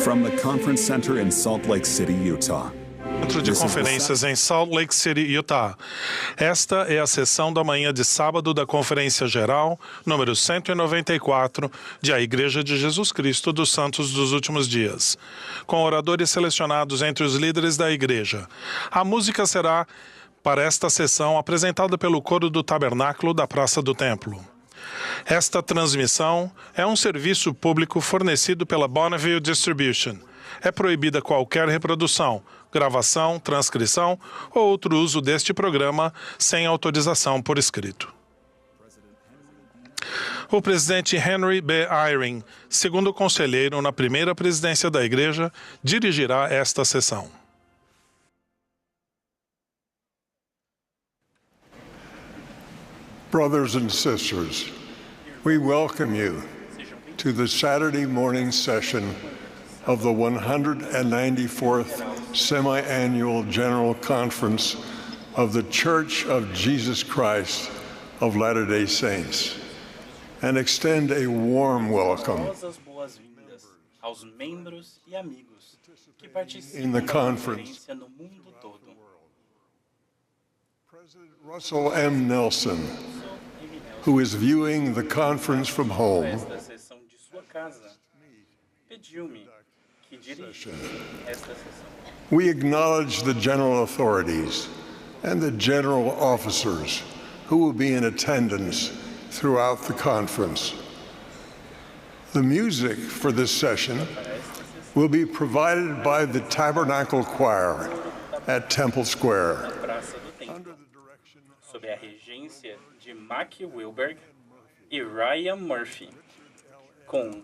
From the Conference Center in Salt Lake City, Utah. Centro de conferências em Salt Lake City, Utah. Esta é a sessão da manhã de sábado da Conferência Geral, número 194, de A Igreja de Jesus Cristo dos Santos dos Últimos Dias, com oradores selecionados entre os líderes da Igreja. A música será, para esta sessão, apresentada pelo coro do Tabernáculo da Praça do Templo. Esta transmissão é um serviço público fornecido pela Bonneville Distribution. É proibida qualquer reprodução, gravação, transcrição ou outro uso deste programa sem autorização por escrito. O presidente Henry B. Eyring, segundo conselheiro na primeira presidência da Igreja, dirigirá esta sessão. Brothers and sisters, we welcome you to the Saturday morning session of the 194th Semi-Annual General Conference of the Church of Jesus Christ of Latter-day Saints, and extend a warm welcome aos membros e amigos que participam in the da conference. conferência no mundo todo. President Russell M. Nelson, who is viewing the conference from home, Esta sessão de sua casa pediu-me que dirigisse esta sessão. we acknowledge the general authorities and the general officers who will be in attendance throughout the conference. The music for this session will be provided by the Tabernacle Choir at Temple Square. Praça do Templo, sob a regência de Mac Wilberg e Ryan Murphy, com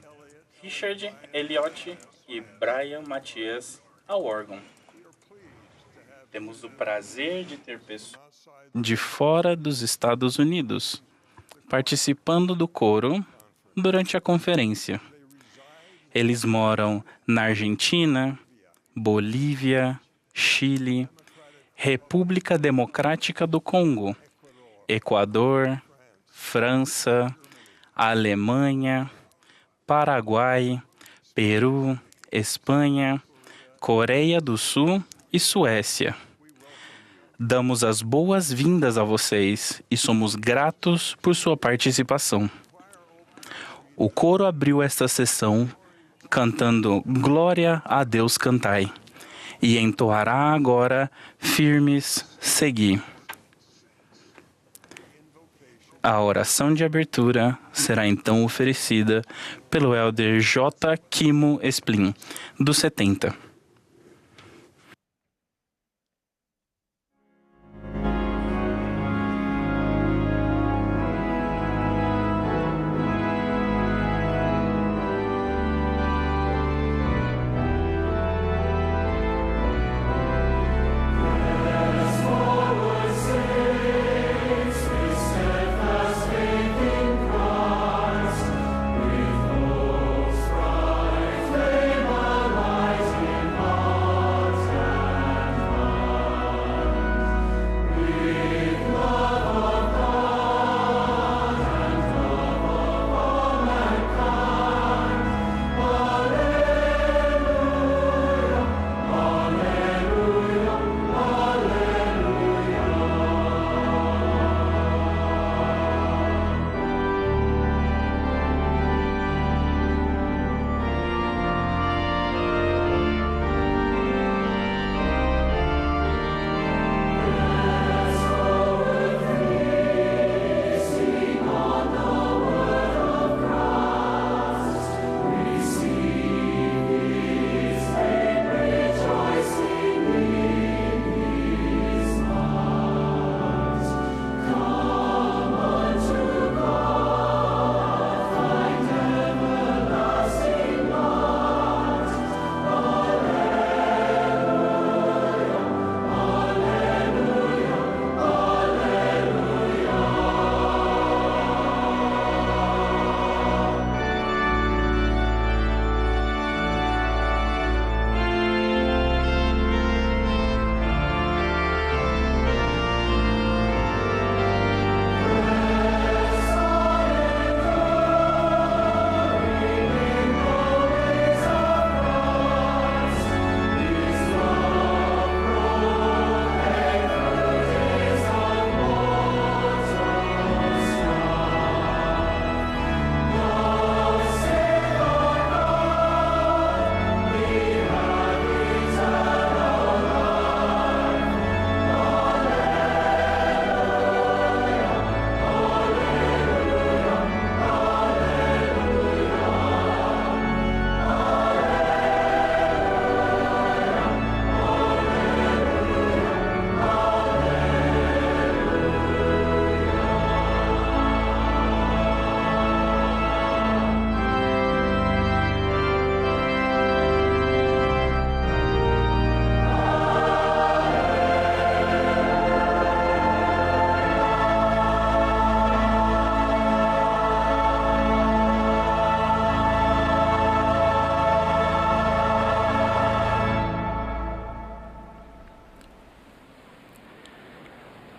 Richard Elliott e Brian Matias ao órgão. Temos o prazer de ter pessoas de fora dos Estados Unidos participando do coro durante a conferência. Eles moram na Argentina, Bolívia, Chile, República Democrática do Congo, Equador, França, Alemanha, Paraguai, Peru, Espanha, Coreia do Sul e Suécia. Damos as boas-vindas a vocês e somos gratos por sua participação. O coro abriu esta sessão cantando Glória a Deus cantai e entoará agora Firmes segui. A oração de abertura será então oferecida pelo Elder J. Kimo Esplin, do 70. With hopes bright, flame alight in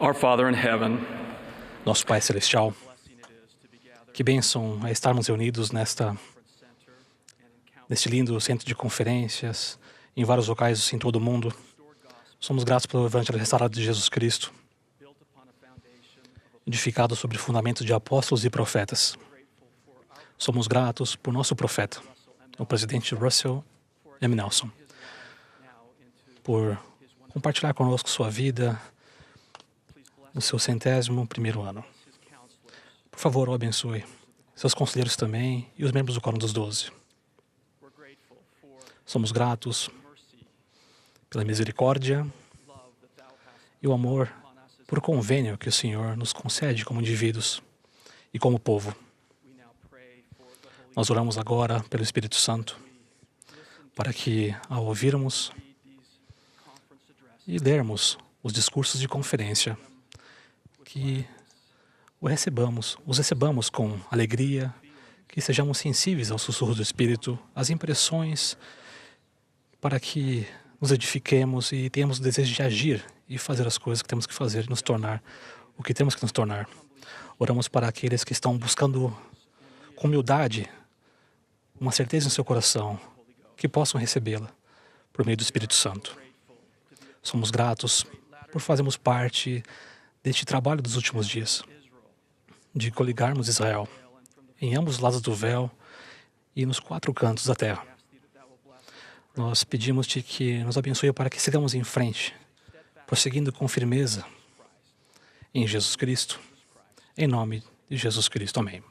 Our Father in heaven, Nosso Pai Celestial, que bênção é estarmos reunidos neste lindo centro de conferências, em vários locais em todo o mundo. Somos gratos pelo Evangelho restaurado de Jesus Cristo, edificado sobre fundamentos de apóstolos e profetas. Somos gratos por nosso profeta, o presidente Russell M. Nelson, por compartilhar conosco sua vida no seu 101º ano. Por favor, o abençoe. Seus conselheiros também e os membros do Quórum dos 12. Somos gratos pela misericórdia e o amor por convênio que o Senhor nos concede como indivíduos e como povo. Nós oramos agora pelo Espírito Santo para que, ao ouvirmos e lermos os discursos de conferência, que os recebamos com alegria, que sejamos sensíveis ao sussurro do Espírito, às impressões, para que nos edifiquemos e tenhamos o desejo de agir e fazer as coisas que temos que fazer, nos tornar o que temos que nos tornar. Oramos para aqueles que estão buscando com humildade uma certeza no seu coração, que possam recebê-la por meio do Espírito Santo. Somos gratos por fazermos parte deste trabalho dos últimos dias, de coligarmos Israel em ambos os lados do véu e nos 4 cantos da terra. Nós pedimos-te que nos abençoe para que sigamos em frente, prosseguindo com firmeza em Jesus Cristo. Em nome de Jesus Cristo. Amém.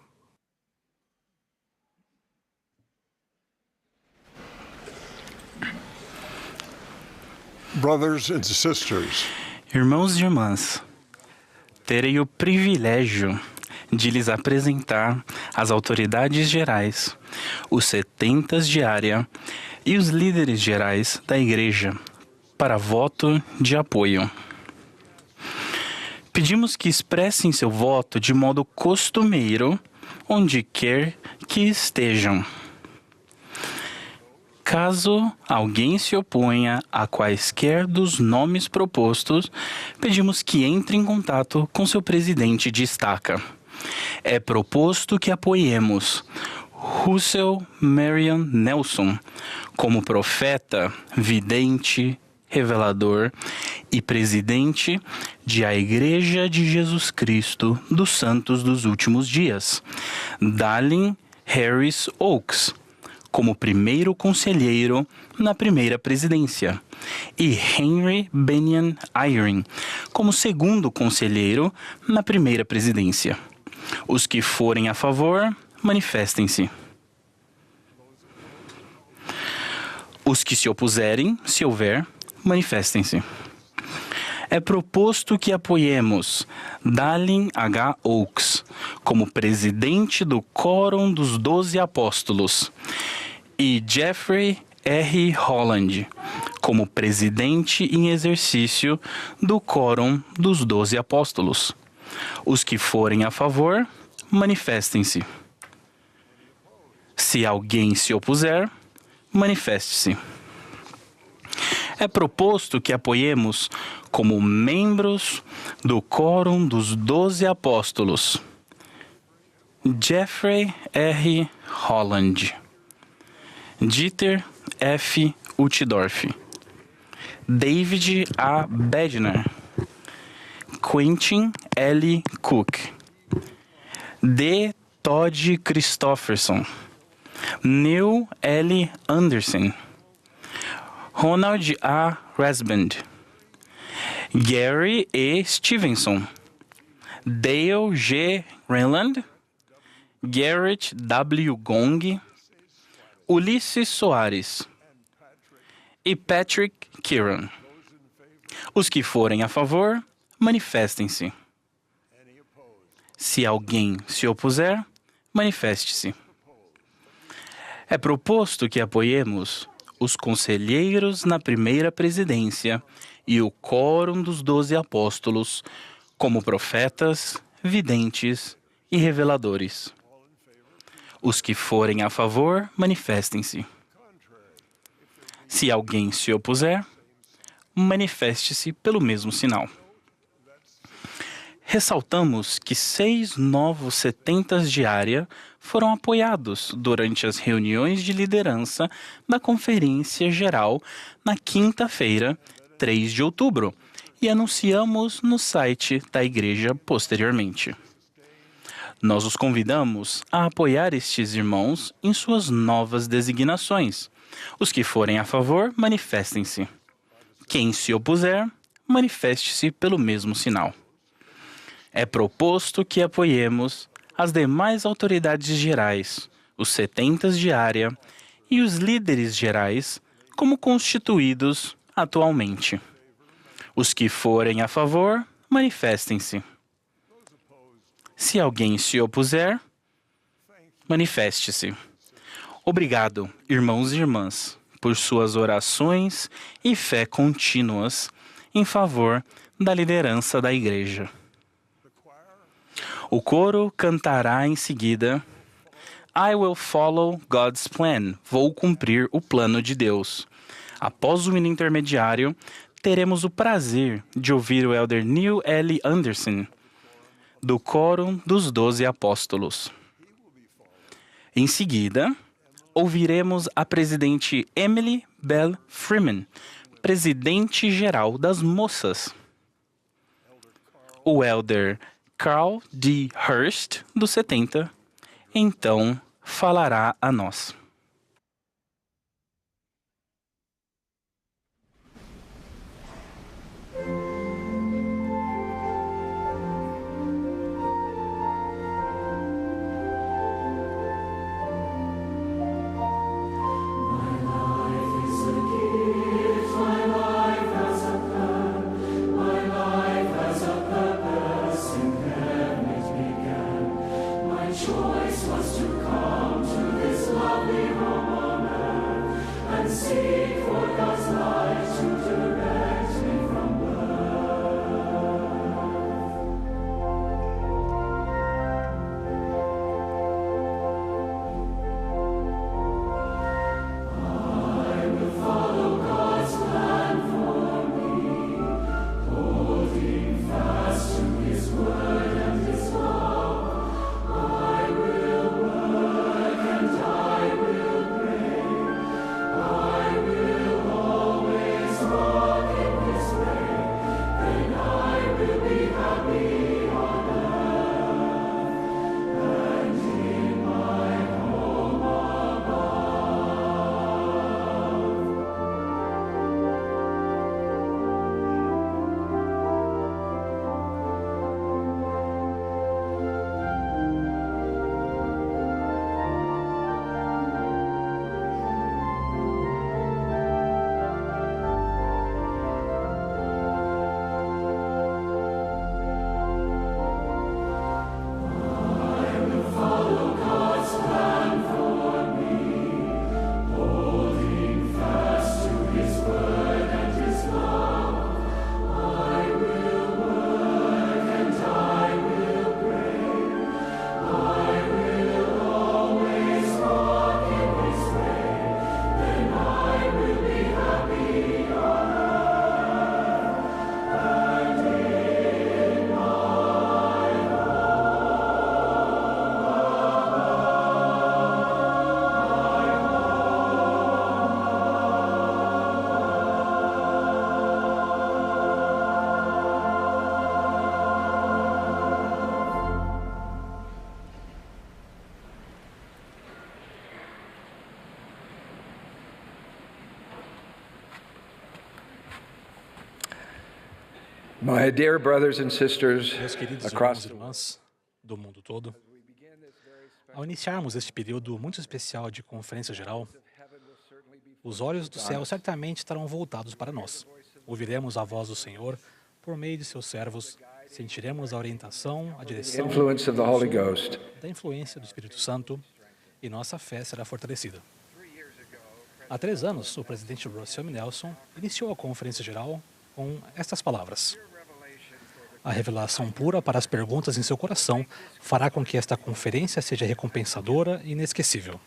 Brothers and sisters, Irmãos e irmãs, terei o privilégio de lhes apresentar as autoridades gerais, os 70 de área e os líderes gerais da Igreja para voto de apoio. Pedimos que expressem seu voto de modo costumeiro, onde quer que estejam. Caso alguém se oponha a quaisquer dos nomes propostos, pedimos que entre em contato com seu presidente de estaca. É proposto que apoiemos Russell Marion Nelson como profeta, vidente, revelador e presidente de a Igreja de Jesus Cristo dos Santos dos Últimos Dias, Dallin Harris Oaks, como primeiro conselheiro na primeira presidência, e Henry Benyon Eyring como segundo conselheiro na primeira presidência. Os que forem a favor, manifestem-se. Os que se opuserem, se houver, manifestem-se. É proposto que apoiemos Dallin H. Oaks como presidente do Quórum dos 12 Apóstolos e Jeffrey R. Holland como presidente em exercício do Quórum dos 12 Apóstolos. Os que forem a favor, manifestem-se. Se alguém se opuser, manifeste-se. É proposto que apoiemos como membros do Quórum dos 12 Apóstolos Jeffrey R. Holland, Dieter F. Uchtdorf, David A. Bednar, Quentin L. Cook, D. Todd Christofferson, Neil L. Anderson, Ronald A. Rasband, Gary E. Stevenson, Dale G. Renland, Garrett W. Gong, Ulisses Soares e Patrick Kieran. Os que forem a favor, manifestem-se. Se alguém se opuser, manifeste-se. É proposto que apoiemos os conselheiros na primeira presidência e o Quórum dos 12 Apóstolos como profetas, videntes e reveladores. Os que forem a favor, manifestem-se. Se alguém se opuser, manifeste-se pelo mesmo sinal. Ressaltamos que 6 novos 70 de área foram apoiados durante as reuniões de liderança da Conferência Geral na quinta-feira, 3 de outubro, e anunciamos no site da Igreja posteriormente. Nós os convidamos a apoiar estes irmãos em suas novas designações. Os que forem a favor, manifestem-se. Quem se opuser, manifeste-se pelo mesmo sinal. É proposto que apoiemos as demais autoridades gerais, os 70 de área e os líderes gerais, como constituídos atualmente. Os que forem a favor, manifestem-se. Se alguém se opuser, manifeste-se. Obrigado, irmãos e irmãs, por suas orações e fé contínuas em favor da liderança da Igreja. O coro cantará em seguida I will follow God's plan. Vou cumprir o plano de Deus. Após o hino intermediário, teremos o prazer de ouvir o elder Neil L. Anderson, do Coro dos 12 Apóstolos. Em seguida, ouviremos a presidente Emily Bell Freeman, presidente-geral das Moças. O elder Carl D. Hurst, do 70, então falará a nós. My dear brothers and sisters Meus queridos across irmãos e irmãs do mundo todo, ao iniciarmos este período muito especial de Conferência Geral, os olhos do céu certamente estarão voltados para nós. Ouviremos a voz do Senhor por meio de seus servos, sentiremos a orientação, a direção influence of the Holy Ghost. da influência do Espírito Santo e nossa fé será fortalecida. Há 3 anos, o presidente Russell M. Nelson iniciou a Conferência Geral com estas palavras: a revelação pura para as perguntas em seu coração fará com que esta conferência seja recompensadora e inesquecível.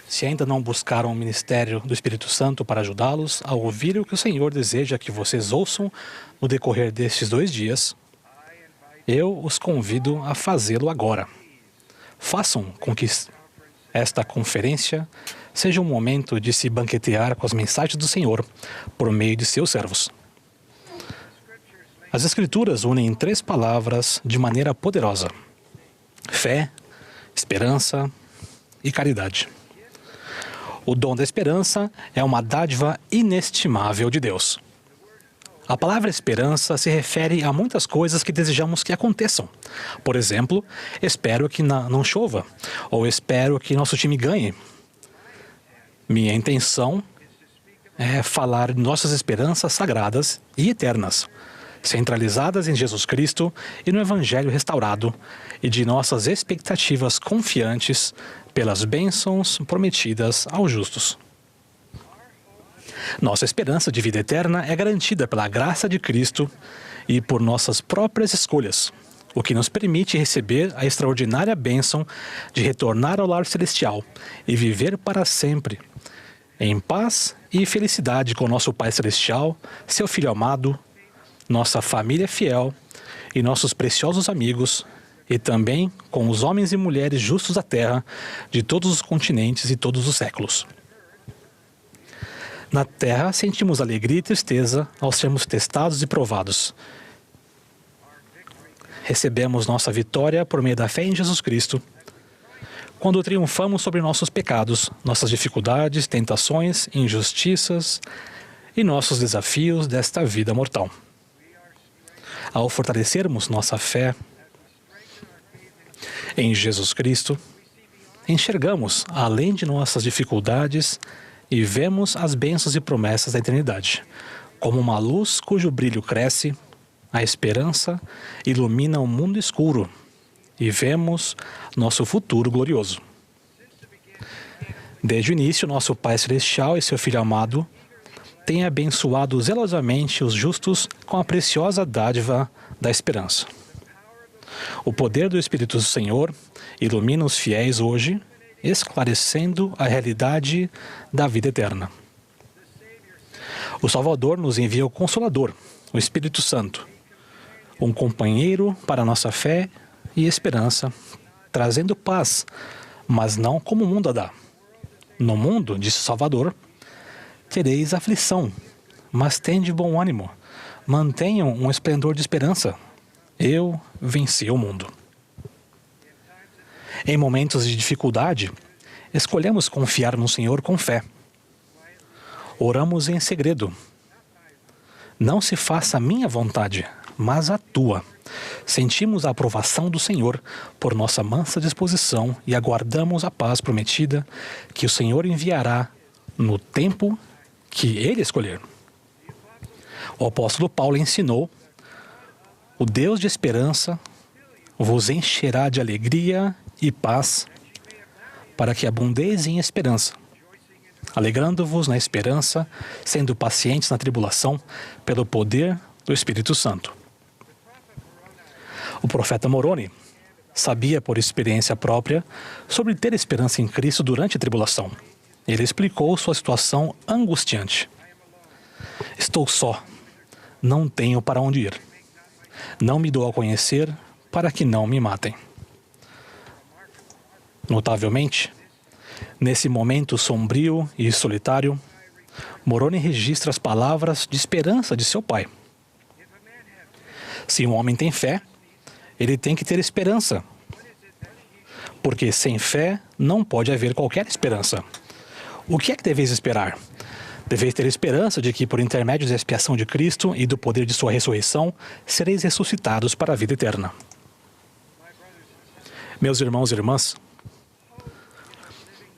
Se ainda não buscaram o ministério do Espírito Santo para ajudá-los a ouvir o que o Senhor deseja que vocês ouçam no decorrer destes 2 dias, eu os convido a fazê-lo agora. Façam com que esta conferência seja um momento de se banquetear com as mensagens do Senhor por meio de seus servos. As Escrituras unem 3 palavras de maneira poderosa: fé, esperança e caridade. O dom da esperança é uma dádiva inestimável de Deus. A palavra esperança se refere a muitas coisas que desejamos que aconteçam. Por exemplo, espero que não chova, ou espero que nosso time ganhe. Minha intenção é falar de nossas esperanças sagradas e eternas, centralizadas em Jesus Cristo e no Evangelho restaurado, e de nossas expectativas confiantes pelas bênçãos prometidas aos justos. Nossa esperança de vida eterna é garantida pela graça de Cristo e por nossas próprias escolhas, o que nos permite receber a extraordinária bênção de retornar ao lar celestial e viver para sempre, em paz e felicidade com nosso Pai Celestial, seu Filho amado, nossa família fiel e nossos preciosos amigos, e também com os homens e mulheres justos da terra, de todos os continentes e todos os séculos. Na terra, sentimos alegria e tristeza ao sermos testados e provados. Recebemos nossa vitória por meio da fé em Jesus Cristo, quando triunfamos sobre nossos pecados, nossas dificuldades, tentações, injustiças e nossos desafios desta vida mortal. Ao fortalecermos nossa fé em Jesus Cristo, enxergamos além de nossas dificuldades e vemos as bênçãos e promessas da eternidade. Como uma luz cujo brilho cresce, a esperança ilumina o mundo escuro e vemos nosso futuro glorioso. Desde o início, nosso Pai Celestial e seu Filho amado têm abençoado zelosamente os justos com a preciosa dádiva da esperança. O poder do Espírito do Senhor ilumina os fiéis hoje, esclarecendo a realidade da vida eterna. O Salvador nos envia o Consolador, o Espírito Santo, um companheiro para nossa fé e esperança, trazendo paz, mas não como o mundo a dá. No mundo, disse o Salvador, tereis aflição, mas tende bom ânimo, mantenham um esplendor de esperança. Eu venci o mundo. Em momentos de dificuldade, escolhemos confiar no Senhor com fé. Oramos em segredo. Não se faça a minha vontade, mas a tua. Sentimos a aprovação do Senhor por nossa mansa disposição e aguardamos a paz prometida que o Senhor enviará no tempo que Ele escolher. O apóstolo Paulo ensinou: o Deus de esperança vos encherá de alegria e paz, para que abundeis em esperança, alegrando-vos na esperança, sendo pacientes na tribulação, pelo poder do Espírito Santo. O profeta Moroni sabia por experiência própria sobre ter esperança em Cristo durante a tribulação. Ele explicou sua situação angustiante. Estou só, não tenho para onde ir. Não me dou a conhecer para que não me matem. Notavelmente, nesse momento sombrio e solitário, Moroni registra as palavras de esperança de seu pai. Se um homem tem fé, ele tem que ter esperança, porque sem fé não pode haver qualquer esperança. O que é que deveis esperar? Deveis ter esperança de que, por intermédio da expiação de Cristo e do poder de sua ressurreição, sereis ressuscitados para a vida eterna. Meus irmãos e irmãs,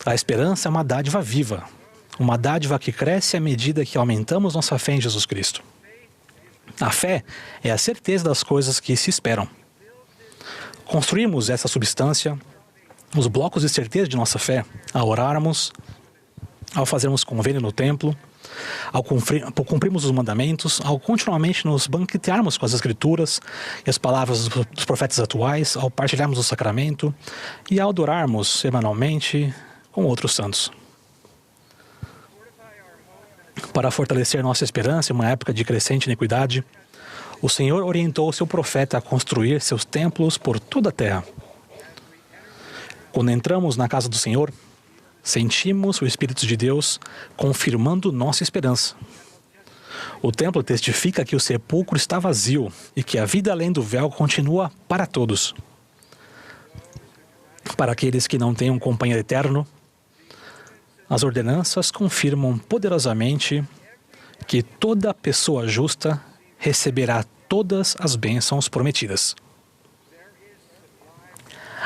a esperança é uma dádiva viva, uma dádiva que cresce à medida que aumentamos nossa fé em Jesus Cristo. A fé é a certeza das coisas que se esperam. Construímos essa substância, os blocos de certeza de nossa fé, ao orarmos, ao fazermos convênio no templo, ao cumprirmos os mandamentos, ao continuamente nos banquetearmos com as Escrituras e as palavras dos profetas atuais, ao partilharmos o sacramento e ao adorarmos semanalmente com outros santos. Para fortalecer nossa esperança em uma época de crescente iniquidade, O Senhor orientou seu profeta a construir seus templos por toda a terra. Quando entramos na casa do Senhor, sentimos o Espírito de Deus confirmando nossa esperança. O templo testifica que o sepulcro está vazio e que a vida além do véu continua para todos. Para aqueles que não têm um companheiro eterno, as ordenanças confirmam poderosamente que toda pessoa justa receberá todas as bênçãos prometidas.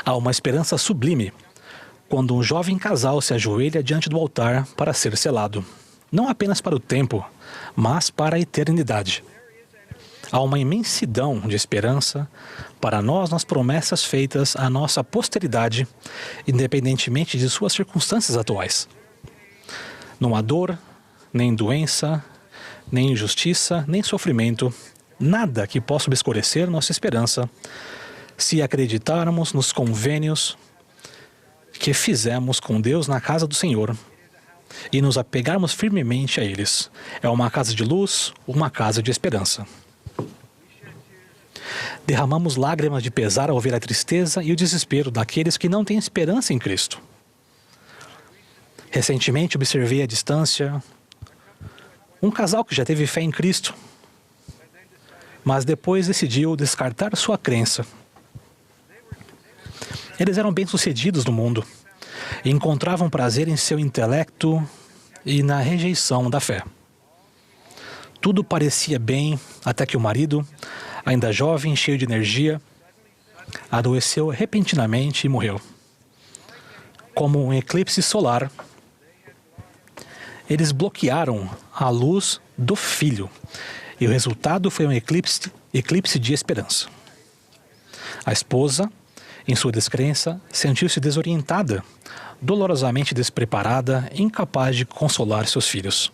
Há uma esperança sublime quando um jovem casal se ajoelha diante do altar para ser selado, não apenas para o tempo, mas para a eternidade. Há uma imensidão de esperança para nós nas promessas feitas à nossa posteridade, independentemente de suas circunstâncias atuais. Não há dor, nem doença, nem injustiça, nem sofrimento, nada que possa obscurecer nossa esperança, se acreditarmos nos convênios que fizemos com Deus na casa do Senhor e nos apegarmos firmemente a eles. É uma casa de luz, uma casa de esperança. Derramamos lágrimas de pesar ao ver a tristeza e o desespero daqueles que não têm esperança em Cristo. Recentemente observei à distância um casal que já teve fé em Cristo, mas depois decidiu descartar sua crença. Eles eram bem-sucedidos no mundo e encontravam prazer em seu intelecto e na rejeição da fé. Tudo parecia bem até que o marido, ainda jovem, cheio de energia, adoeceu repentinamente e morreu. Como um eclipse solar, eles bloquearam a luz do filho e o resultado foi um eclipse de esperança. A esposa, em sua descrença, sentiu-se desorientada, dolorosamente despreparada, incapaz de consolar seus filhos.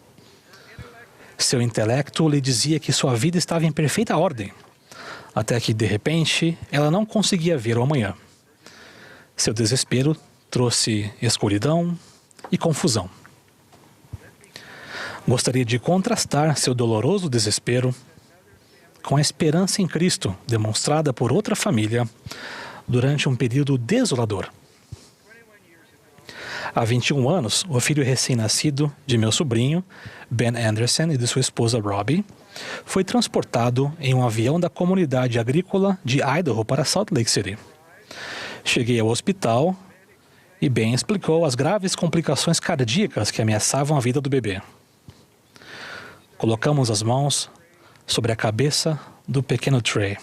Seu intelecto lhe dizia que sua vida estava em perfeita ordem, até que, de repente, ela não conseguia ver o amanhã. Seu desespero trouxe escuridão e confusão. Gostaria de contrastar seu doloroso desespero com a esperança em Cristo demonstrada por outra família durante um período desolador. Há 21 anos, o filho recém-nascido de meu sobrinho, Ben Anderson, e de sua esposa Robbie, foi transportado em um avião da comunidade agrícola de Idaho para Salt Lake City. Cheguei ao hospital e Ben explicou as graves complicações cardíacas que ameaçavam a vida do bebê. Colocamos as mãos sobre a cabeça do pequeno Trey.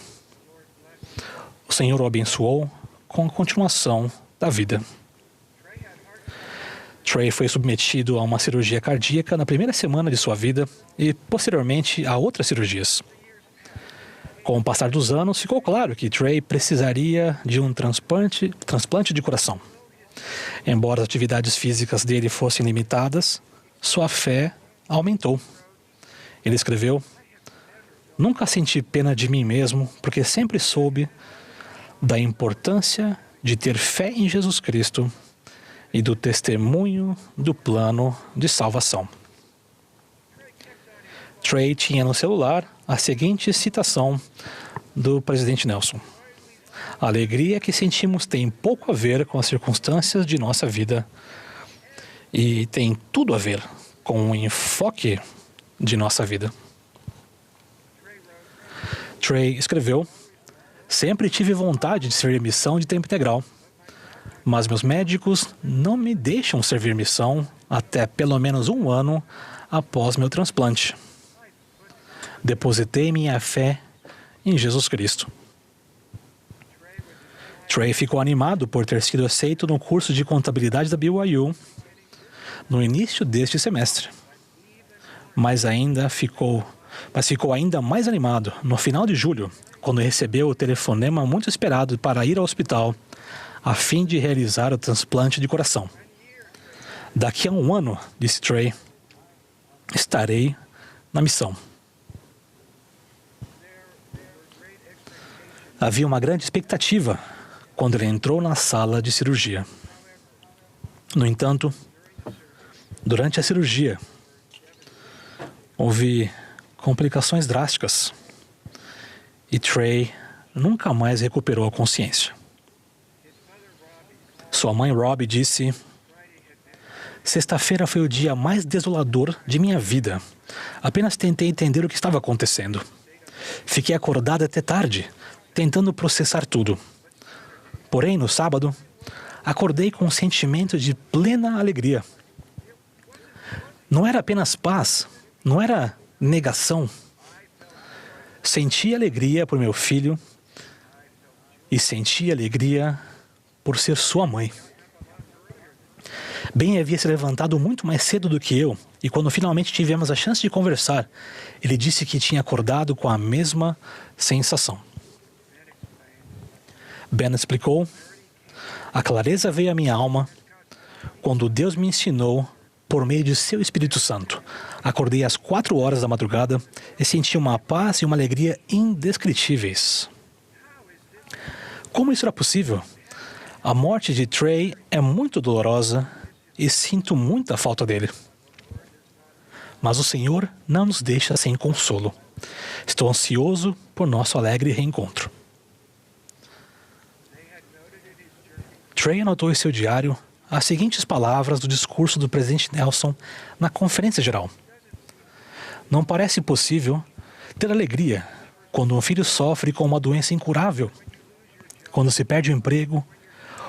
O Senhor o abençoou com a continuação da vida. Trey foi submetido a uma cirurgia cardíaca na primeira semana de sua vida e, posteriormente, a outras cirurgias. Com o passar dos anos, ficou claro que Trey precisaria de um transplante de coração. Embora as atividades físicas dele fossem limitadas, sua fé aumentou. Ele escreveu: "Nunca senti pena de mim mesmo, porque sempre soube da importância de ter fé em Jesus Cristo e do testemunho do plano de salvação." Trey tinha no celular a seguinte citação do presidente Nelson: "A alegria que sentimos tem pouco a ver com as circunstâncias de nossa vida e tem tudo a ver com o enfoque de nossa vida." Trey escreveu: "Sempre tive vontade de servir missão de tempo integral, mas meus médicos não me deixam servir missão até pelo menos 1 ano após meu transplante. Depositei minha fé em Jesus Cristo." Trey ficou animado por ter sido aceito no curso de contabilidade da BYU no início deste semestre. Mas ficou ainda mais animado no final de julho, quando recebeu o telefonema muito esperado para ir ao hospital a fim de realizar o transplante de coração. "Daqui a 1 ano, disse Trey, estarei na missão." Havia uma grande expectativa quando ele entrou na sala de cirurgia. No entanto, durante a cirurgia, houve complicações drásticas E Trey nunca mais recuperou a consciência. Sua mãe, Robbie, disse: "Sexta-feira foi o dia mais desolador de minha vida. Apenas tentei entender o que estava acontecendo. Fiquei acordada até tarde, tentando processar tudo. Porém, no sábado, acordei com um sentimento de plena alegria. Não era apenas paz, não era negação. Senti alegria por meu filho e senti alegria por ser sua mãe. Ben havia se levantado muito mais cedo do que eu, e quando finalmente tivemos a chance de conversar, ele disse que tinha acordado com a mesma sensação. Ben explicou: "A clareza veio à minha alma quando Deus me ensinou por meio de seu Espírito Santo. Acordei às 4 horas da madrugada e senti uma paz e uma alegria indescritíveis." Como isso era possível? A morte de Trey é muito dolorosa e sinto muita falta dele. Mas o Senhor não nos deixa sem consolo. Estou ansioso por nosso alegre reencontro. Trey anotou em seu diário as seguintes palavras do discurso do presidente Nelson na Conferência Geral: "Não parece possível ter alegria quando um filho sofre com uma doença incurável, quando se perde o emprego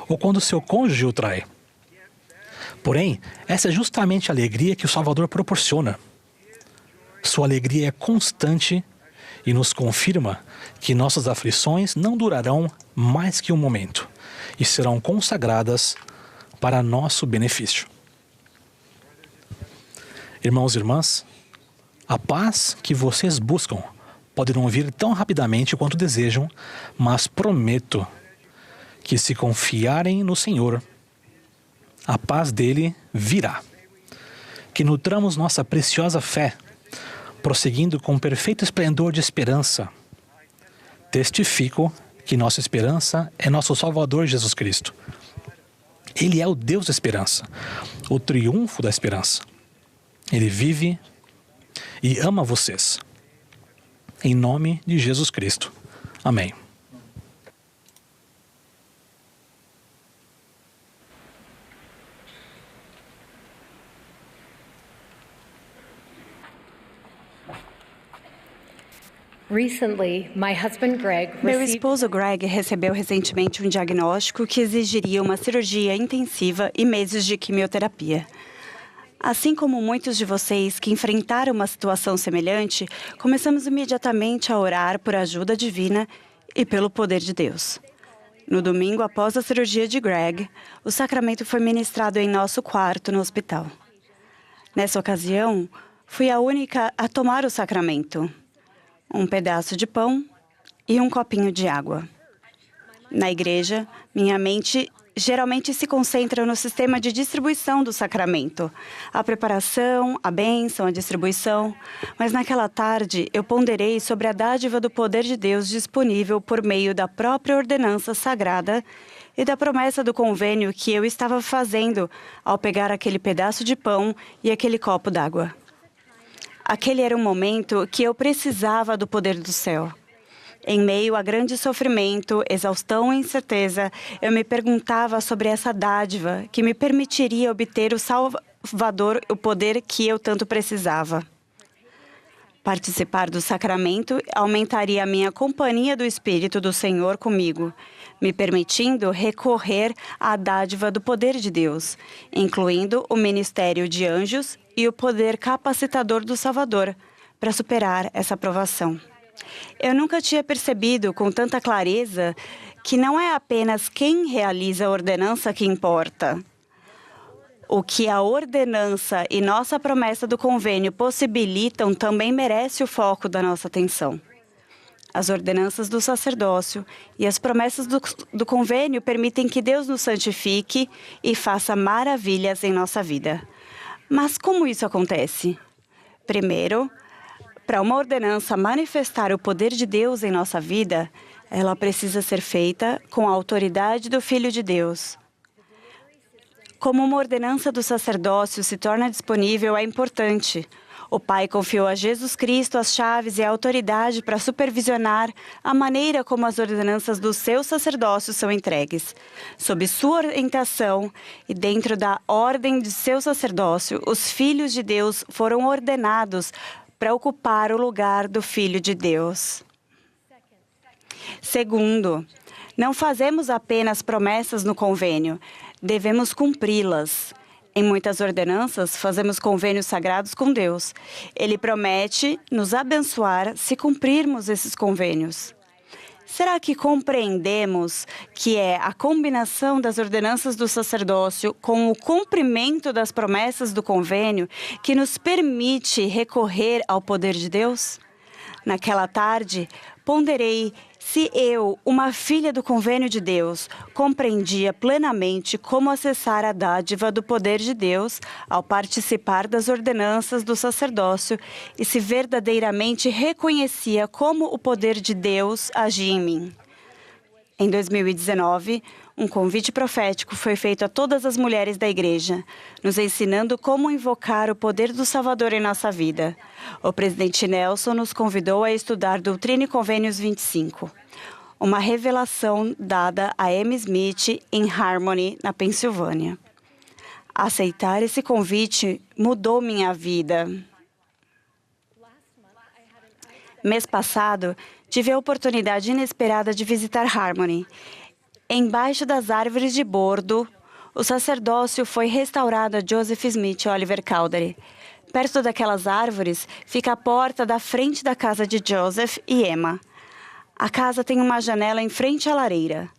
ou quando seu cônjuge o trai. Porém, essa é justamente a alegria que o Salvador proporciona. Sua alegria é constante e nos confirma que nossas aflições não durarão mais que um momento e serão consagradas para nosso benefício." Irmãos e irmãs, a paz que vocês buscam pode não vir tão rapidamente quanto desejam, mas prometo que, se confiarem no Senhor, a paz dele virá. Que nutramos nossa preciosa fé, prosseguindo com perfeito esplendor de esperança. Testifico que nossa esperança é nosso Salvador Jesus Cristo. Ele é o Deus da esperança, o triunfo da esperança. Ele vive e ama vocês. Em nome de Jesus Cristo. Amém. Meu esposo Greg recebeu recentemente um diagnóstico que exigiria uma cirurgia intensiva e meses de quimioterapia. Assim como muitos de vocês que enfrentaram uma situação semelhante, começamos imediatamente a orar por ajuda divina e pelo poder de Deus. No domingo, após a cirurgia de Greg, o sacramento foi ministrado em nosso quarto no hospital. Nessa ocasião, fui a única a tomar o sacramento: um pedaço de pão e um copinho de água. Na igreja, minha mente geralmente se concentra no sistema de distribuição do sacramento, a preparação, a bênção, a distribuição. Mas naquela tarde, eu ponderei sobre a dádiva do poder de Deus disponível por meio da própria ordenança sagrada e da promessa do convênio que eu estava fazendo ao pegar aquele pedaço de pão e aquele copo d'água. Aquele era um momento que eu precisava do poder do céu. Em meio a grande sofrimento, exaustão e incerteza, eu me perguntava sobre essa dádiva que me permitiria obter o Salvador, o poder que eu tanto precisava. Participar do sacramento aumentaria a minha companhia do Espírito do Senhor comigo, me permitindo recorrer à dádiva do poder de Deus, incluindo o ministério de anjos e o poder capacitador do Salvador, para superar essa provação. Eu nunca tinha percebido com tanta clareza que não é apenas quem realiza a ordenança que importa. O que a ordenança e nossa promessa do convênio possibilitam também merece o foco da nossa atenção. As ordenanças do sacerdócio e as promessas do convênio permitem que Deus nos santifique e faça maravilhas em nossa vida. Mas como isso acontece? Primeiro, para uma ordenança manifestar o poder de Deus em nossa vida, ela precisa ser feita com a autoridade do Filho de Deus. Como uma ordenança do sacerdócio se torna disponível, é importante. O Pai confiou a Jesus Cristo as chaves e a autoridade para supervisionar a maneira como as ordenanças do seu sacerdócio são entregues. Sob sua orientação e dentro da ordem de seu sacerdócio, os filhos de Deus foram ordenados para ocupar o lugar do Filho de Deus. Segundo, não fazemos apenas promessas no convênio, devemos cumpri-las. Em muitas ordenanças, fazemos convênios sagrados com Deus. Ele promete nos abençoar se cumprirmos esses convênios. Será que compreendemos que é a combinação das ordenanças do sacerdócio com o cumprimento das promessas do convênio que nos permite recorrer ao poder de Deus? Naquela tarde, ponderei se eu, uma filha do convênio de Deus, compreendia plenamente como acessar a dádiva do poder de Deus ao participar das ordenanças do sacerdócio e se verdadeiramente reconhecia como o poder de Deus agia em mim. Em 2019, um convite profético foi feito a todas as mulheres da igreja, nos ensinando como invocar o poder do Salvador em nossa vida. O presidente Nelson nos convidou a estudar Doutrina e Convênios 25, uma revelação dada a M. Smith em Harmony, na Pensilvânia. Aceitar esse convite mudou minha vida. Mês passado, tive a oportunidade inesperada de visitar Harmony. Embaixo das árvores de bordo, o sacerdócio foi restaurado a Joseph Smith Oliver Cowdery. Perto daquelas árvores fica a porta da frente da casa de Joseph e Emma. A casa tem uma janela em frente à lareira.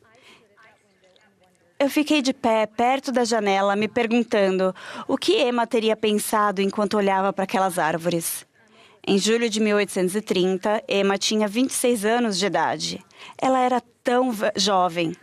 Eu fiquei de pé perto da janela, me perguntando o que Emma teria pensado enquanto olhava para aquelas árvores. Em julho de 1830, Emma tinha 26 anos de idade. Ela era tão jovem.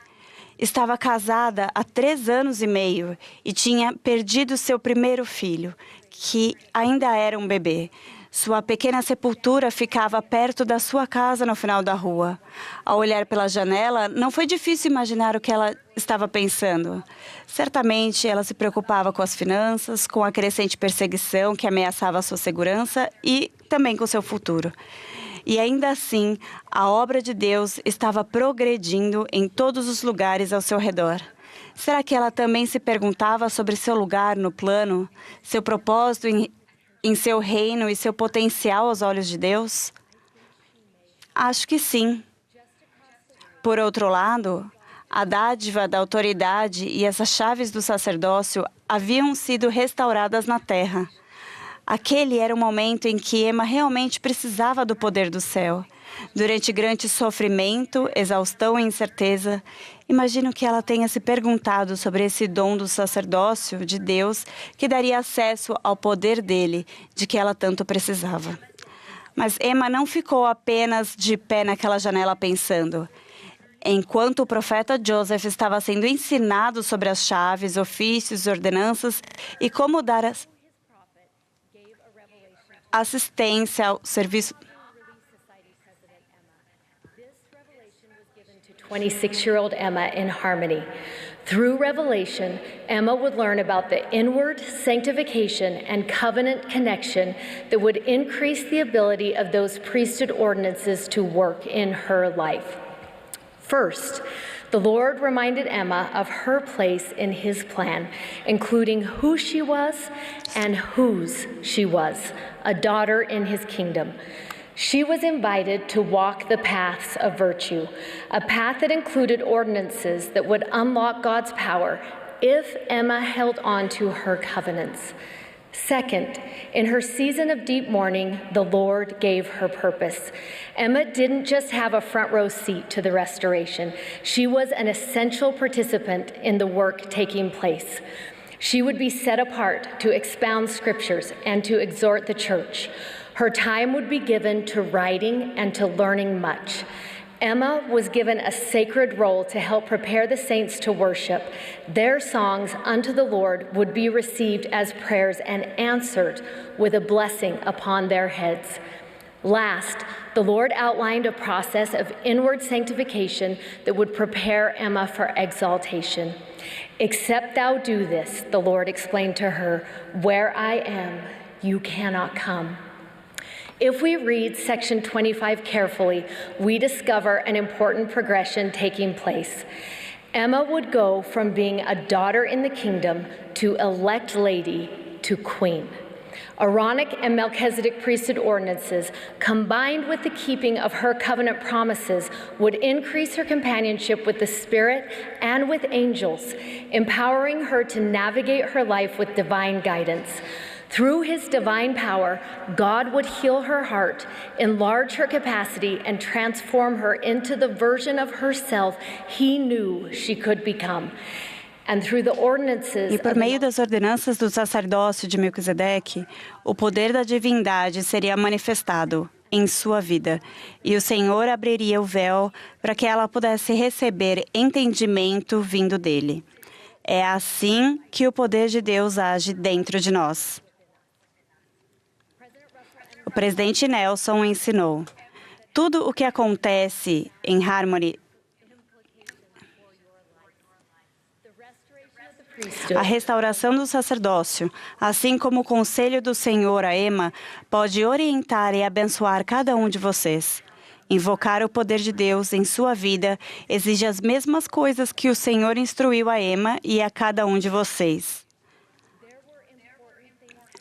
Estava casada há 3 anos e meio e tinha perdido seu primeiro filho, que ainda era um bebê. Sua pequena sepultura ficava perto da sua casa no final da rua. Ao olhar pela janela, não foi difícil imaginar o que ela estava pensando. Certamente, ela se preocupava com as finanças, com a crescente perseguição que ameaçava a sua segurança e também com seu futuro. E ainda assim, a obra de Deus estava progredindo em todos os lugares ao seu redor. Será que ela também se perguntava sobre seu lugar no plano, seu propósito em seu reino e seu potencial aos olhos de Deus? Acho que sim. Por outro lado, a dádiva da autoridade e essas chaves do sacerdócio haviam sido restauradas na terra. Aquele era o momento em que Emma realmente precisava do poder do céu. Durante grande sofrimento, exaustão e incerteza, imagino que ela tenha se perguntado sobre esse dom do sacerdócio de Deus que daria acesso ao poder dele, de que ela tanto precisava. Mas Emma não ficou apenas de pé naquela janela pensando. Enquanto o profeta Joseph estava sendo ensinado sobre as chaves, ofícios, ordenanças e como dar assistência ao serviço. 26-year-old Emma in Harmony. Through revelation, Emma would learn about the inward sanctification and covenant connection that would increase the ability of those priesthood ordinances to work in her life. First, the Lord reminded Emma of her place in his plan, including who she was and whose she was, a daughter in his kingdom. She was invited to walk the paths of virtue, a path that included ordinances that would unlock God's power if Emma held on to her covenants. Second, in her season of deep mourning, the Lord gave her purpose. Emma didn't just have a front row seat to the restoration. She was an essential participant in the work taking place. She would be set apart to expound scriptures and to exhort the church. Her time would be given to writing and to learning much. Emma was given a sacred role to help prepare the saints to worship. Their songs unto the Lord would be received as prayers and answered with a blessing upon their heads. Last, the Lord outlined a process of inward sanctification that would prepare Emma for exaltation. "Except thou do this," the Lord explained to her, "where I am, you cannot come. If we read section 25 carefully, we discover an important progression taking place. Emma would go from being a daughter in the kingdom to elect lady to queen. Aaronic and Melchizedek priesthood ordinances, combined with the keeping of her covenant promises, would increase her companionship with the Spirit and with angels, empowering her to navigate her life with divine guidance. Through his divine power, God would heal her heart, enlarge her capacity, and transform her into the version of herself he knew she could become. E por meio das ordenanças do sacerdócio de Melquisedeque, o poder da divindade seria manifestado em sua vida, e o Senhor abriria o véu para que ela pudesse receber entendimento vindo dele. É assim que o poder de Deus age dentro de nós. O presidente Nelson ensinou: tudo o que acontece em Harmony, a restauração do sacerdócio, assim como o conselho do Senhor a Emma, pode orientar e abençoar cada um de vocês. Invocar o poder de Deus em sua vida exige as mesmas coisas que o Senhor instruiu a Emma e a cada um de vocês.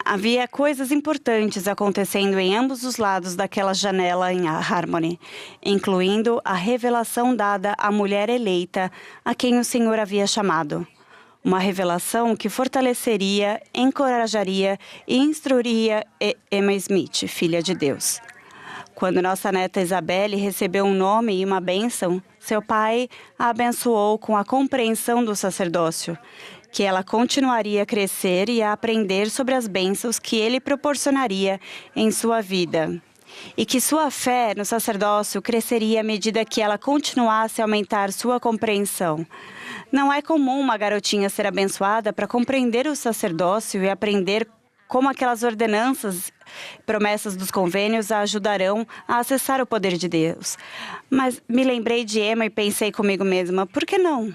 Havia coisas importantes acontecendo em ambos os lados daquela janela em Harmony, incluindo a revelação dada à mulher eleita a quem o Senhor havia chamado. Uma revelação que fortaleceria, encorajaria e instruiria Emma Smith, filha de Deus. Quando nossa neta Isabelle recebeu um nome e uma bênção, seu pai a abençoou com a compreensão do sacerdócio, que ela continuaria a crescer e a aprender sobre as bênçãos que ele proporcionaria em sua vida. E que sua fé no sacerdócio cresceria à medida que ela continuasse a aumentar sua compreensão. Não é comum uma garotinha ser abençoada para compreender o sacerdócio e aprender como aquelas ordenanças, promessas dos convênios a ajudarão a acessar o poder de Deus. Mas me lembrei de Emma e pensei comigo mesma, por que não?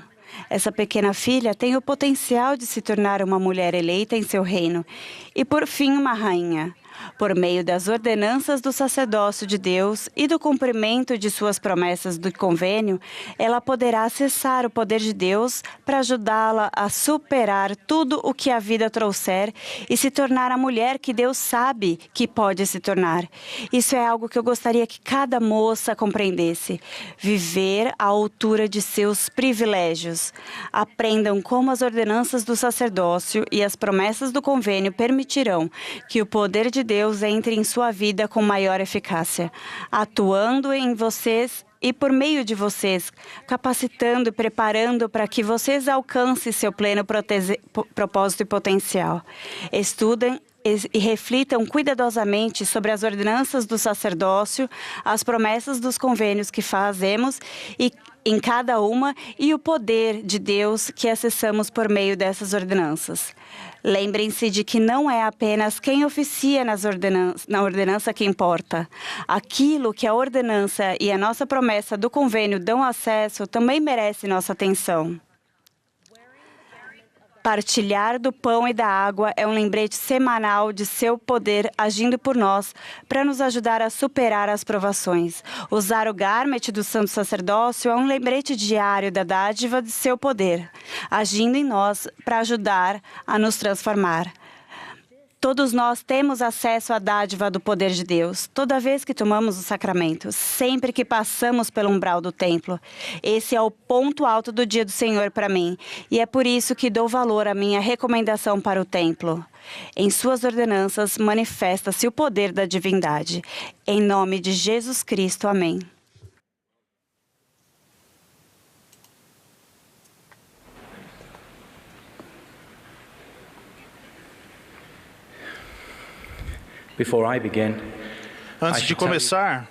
Essa pequena filha tem o potencial de se tornar uma mulher eleita em seu reino e, por fim, uma rainha. Por meio das ordenanças do sacerdócio de Deus e do cumprimento de suas promessas do convênio, ela poderá acessar o poder de Deus para ajudá-la a superar tudo o que a vida trouxer e se tornar a mulher que Deus sabe que pode se tornar. Isso é algo que eu gostaria que cada moça compreendesse. Viver à altura de seus privilégios. Aprendam como as ordenanças do sacerdócio e as promessas do convênio permitirão que o poder de Deus entre em sua vida com maior eficácia, atuando em vocês e por meio de vocês, capacitando e preparando para que vocês alcancem seu pleno propósito e potencial. Estudem e reflitam cuidadosamente sobre as ordenanças do sacerdócio, as promessas dos convênios que fazemos em cada uma e o poder de Deus que acessamos por meio dessas ordenanças. Lembrem-se de que não é apenas quem oficia na ordenança que importa. Aquilo que a ordenança e a nossa promessa do convênio dão acesso também merece nossa atenção. Partilhar do pão e da água é um lembrete semanal de seu poder agindo por nós para nos ajudar a superar as provações. Usar o garment do santo sacerdócio é um lembrete diário da dádiva de seu poder, agindo em nós para ajudar a nos transformar. Todos nós temos acesso à dádiva do poder de Deus, toda vez que tomamos o sacramento, sempre que passamos pelo umbral do templo. Esse é o ponto alto do dia do Senhor para mim, e é por isso que dou valor à minha recomendação para o templo. Em suas ordenanças manifesta-se o poder da divindade. Em nome de Jesus Cristo, amém. Antes de começar,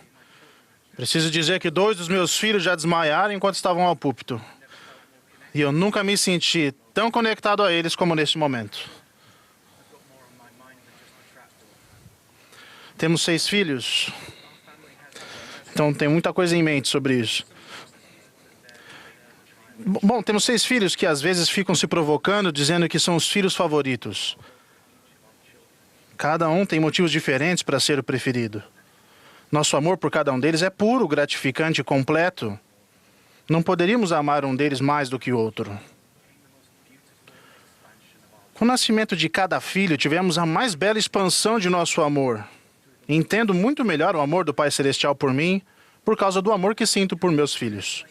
preciso dizer que 2 dos meus filhos já desmaiaram enquanto estavam ao púlpito. E eu nunca me senti tão conectado a eles como neste momento. Temos 6 filhos, então tem muita coisa em mente sobre isso. Bom, temos 6 filhos que às vezes ficam se provocando, dizendo que são os filhos favoritos. Cada um tem motivos diferentes para ser o preferido. Nosso amor por cada um deles é puro, gratificante e completo. Não poderíamos amar um deles mais do que o outro. Com o nascimento de cada filho, tivemos a mais bela expansão de nosso amor. Entendo muito melhor o amor do Pai Celestial por mim, por causa do amor que sinto por meus filhos.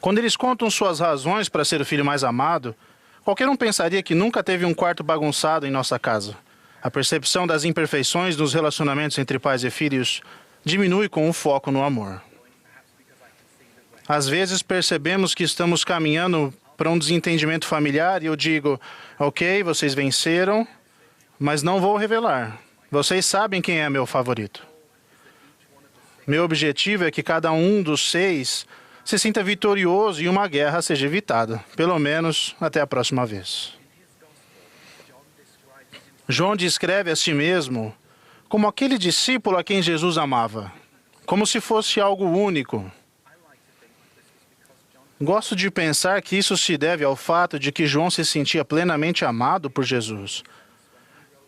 Quando eles contam suas razões para ser o filho mais amado, qualquer um pensaria que nunca teve um quarto bagunçado em nossa casa. A percepção das imperfeições nos relacionamentos entre pais e filhos diminui com o foco no amor. Às vezes percebemos que estamos caminhando para um desentendimento familiar e eu digo, ok, vocês venceram, mas não vou revelar. Vocês sabem quem é meu favorito. Meu objetivo é que cada um dos 6 se sinta vitorioso e uma guerra seja evitada, pelo menos até a próxima vez. João descreve a si mesmo como aquele discípulo a quem Jesus amava, como se fosse algo único. Gosto de pensar que isso se deve ao fato de que João se sentia plenamente amado por Jesus.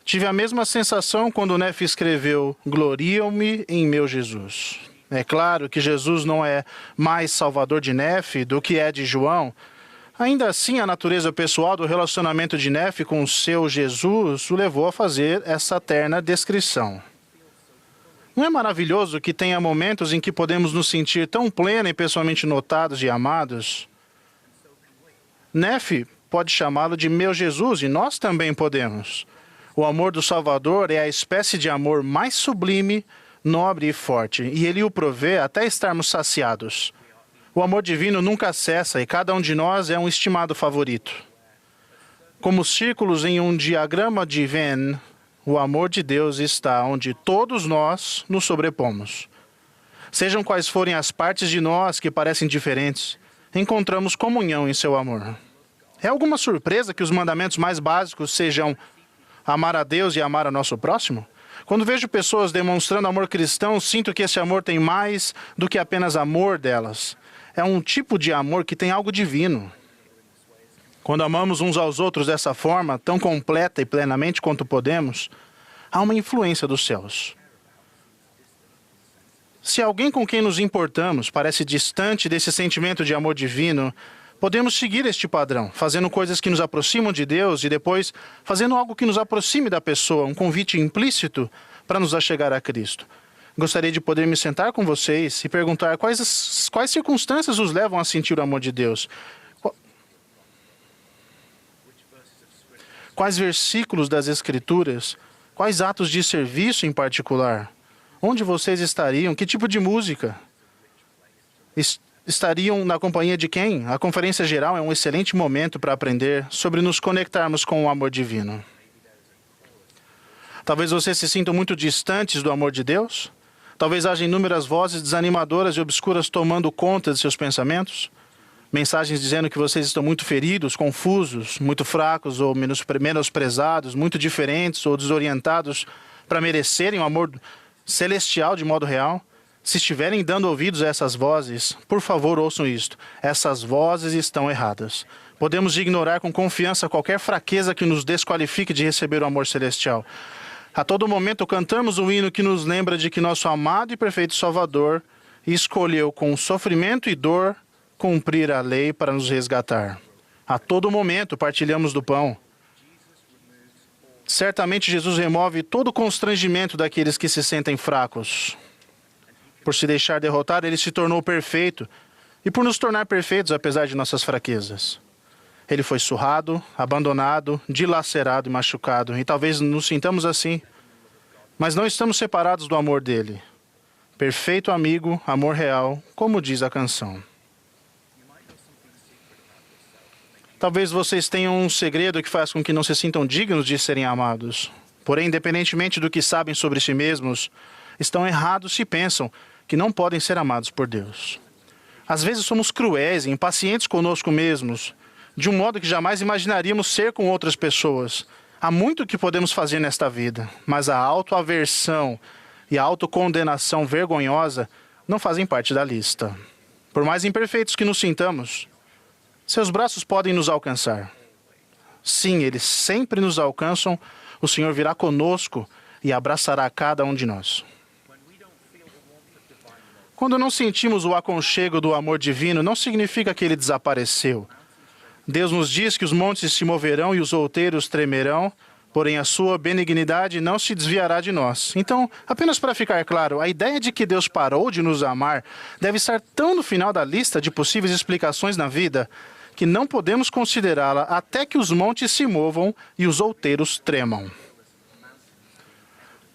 Tive a mesma sensação quando Nefe escreveu, gloriam-me em meu Jesus. É claro que Jesus não é mais salvador de Nefe do que é de João. Ainda assim, a natureza pessoal do relacionamento de Nefe com o seu Jesus o levou a fazer essa terna descrição. Não é maravilhoso que tenha momentos em que podemos nos sentir tão plena e pessoalmente notados e amados? Nefe pode chamá-lo de meu Jesus e nós também podemos. O amor do Salvador é a espécie de amor mais sublime, nobre e forte, e ele o provê até estarmos saciados. O amor divino nunca cessa e cada um de nós é um estimado favorito. Como círculos em um diagrama de Venn, o amor de Deus está onde todos nós nos sobrepomos. Sejam quais forem as partes de nós que parecem diferentes, encontramos comunhão em seu amor. É alguma surpresa que os mandamentos mais básicos sejam amar a Deus e amar a nosso próximo? Quando vejo pessoas demonstrando amor cristão, sinto que esse amor tem mais do que apenas amor delas. É um tipo de amor que tem algo divino. Quando amamos uns aos outros dessa forma, tão completa e plenamente quanto podemos, há uma influência dos céus. Se alguém com quem nos importamos parece distante desse sentimento de amor divino, podemos seguir este padrão, fazendo coisas que nos aproximam de Deus e depois fazendo algo que nos aproxime da pessoa, um convite implícito para nos achegar a Cristo. Gostaria de poder me sentar com vocês e perguntar quais circunstâncias os levam a sentir o amor de Deus. Quais versículos das Escrituras, quais atos de serviço em particular? Onde vocês estariam? Que tipo de música? Estariam na companhia de quem? A conferência geral é um excelente momento para aprender sobre nos conectarmos com o amor divino. Talvez vocês se sintam muito distantes do amor de Deus? Talvez haja inúmeras vozes desanimadoras e obscuras tomando conta de seus pensamentos? Mensagens dizendo que vocês estão muito feridos, confusos, muito fracos ou menosprezados, muito diferentes ou desorientados para merecerem o amor celestial de modo real? Se estiverem dando ouvidos a essas vozes, por favor, ouçam isto. Essas vozes estão erradas. Podemos ignorar com confiança qualquer fraqueza que nos desqualifique de receber o amor celestial. A todo momento cantamos um hino que nos lembra de que nosso amado e perfeito Salvador escolheu com sofrimento e dor cumprir a lei para nos resgatar. A todo momento partilhamos do pão. Certamente Jesus remove todo o constrangimento daqueles que se sentem fracos. Por se deixar derrotar, ele se tornou perfeito. E por nos tornar perfeitos, apesar de nossas fraquezas. Ele foi surrado, abandonado, dilacerado e machucado. E talvez nos sintamos assim. Mas não estamos separados do amor dele. Perfeito amigo, amor real, como diz a canção. Talvez vocês tenham um segredo que faz com que não se sintam dignos de serem amados. Porém, independentemente do que sabem sobre si mesmos, estão errados se pensam que não podem ser amados por Deus. Às vezes somos cruéis e impacientes conosco mesmos, de um modo que jamais imaginaríamos ser com outras pessoas. Há muito que podemos fazer nesta vida, mas a autoaversão e a autocondenação vergonhosa não fazem parte da lista. Por mais imperfeitos que nos sintamos, seus braços podem nos alcançar. Sim, eles sempre nos alcançam o Senhor virá conosco e abraçará cada um de nós. Quando não sentimos o aconchego do amor divino, não significa que ele desapareceu. Deus nos diz que os montes se moverão e os outeiros tremerão, porém a sua benignidade não se desviará de nós. Então, apenas para ficar claro, a ideia de que Deus parou de nos amar deve estar tão no final da lista de possíveis explicações na vida que não podemos considerá-la até que os montes se movam e os outeiros tremam.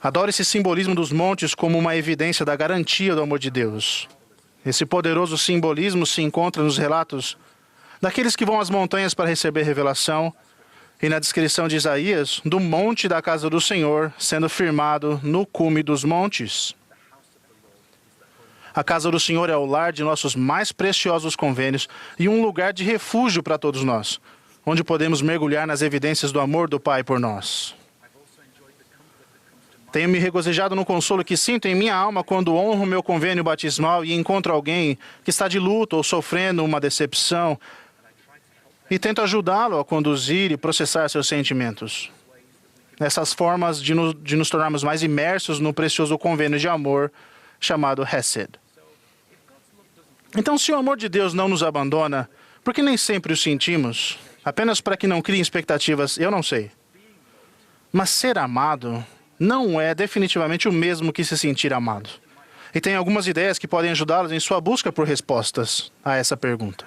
Adoro esse simbolismo dos montes como uma evidência da garantia do amor de Deus. Esse poderoso simbolismo se encontra nos relatos daqueles que vão às montanhas para receber revelação e na descrição de Isaías do monte da casa do Senhor sendo firmado no cume dos montes. A casa do Senhor é o lar de nossos mais preciosos convênios e um lugar de refúgio para todos nós, onde podemos mergulhar nas evidências do amor do Pai por nós. Tenho me regozijado no consolo que sinto em minha alma quando honro meu convênio batismal e encontro alguém que está de luto ou sofrendo uma decepção e tento ajudá-lo a conduzir e processar seus sentimentos. Essas formas de nos tornarmos mais imersos no precioso convênio de amor chamado Hesed. Então, se o amor de Deus não nos abandona, por que nem sempre o sentimos? Apenas para que não criem expectativas, eu não sei. Mas ser amado não é definitivamente o mesmo que se sentir amado. E tem algumas ideias que podem ajudá-los em sua busca por respostas a essa pergunta.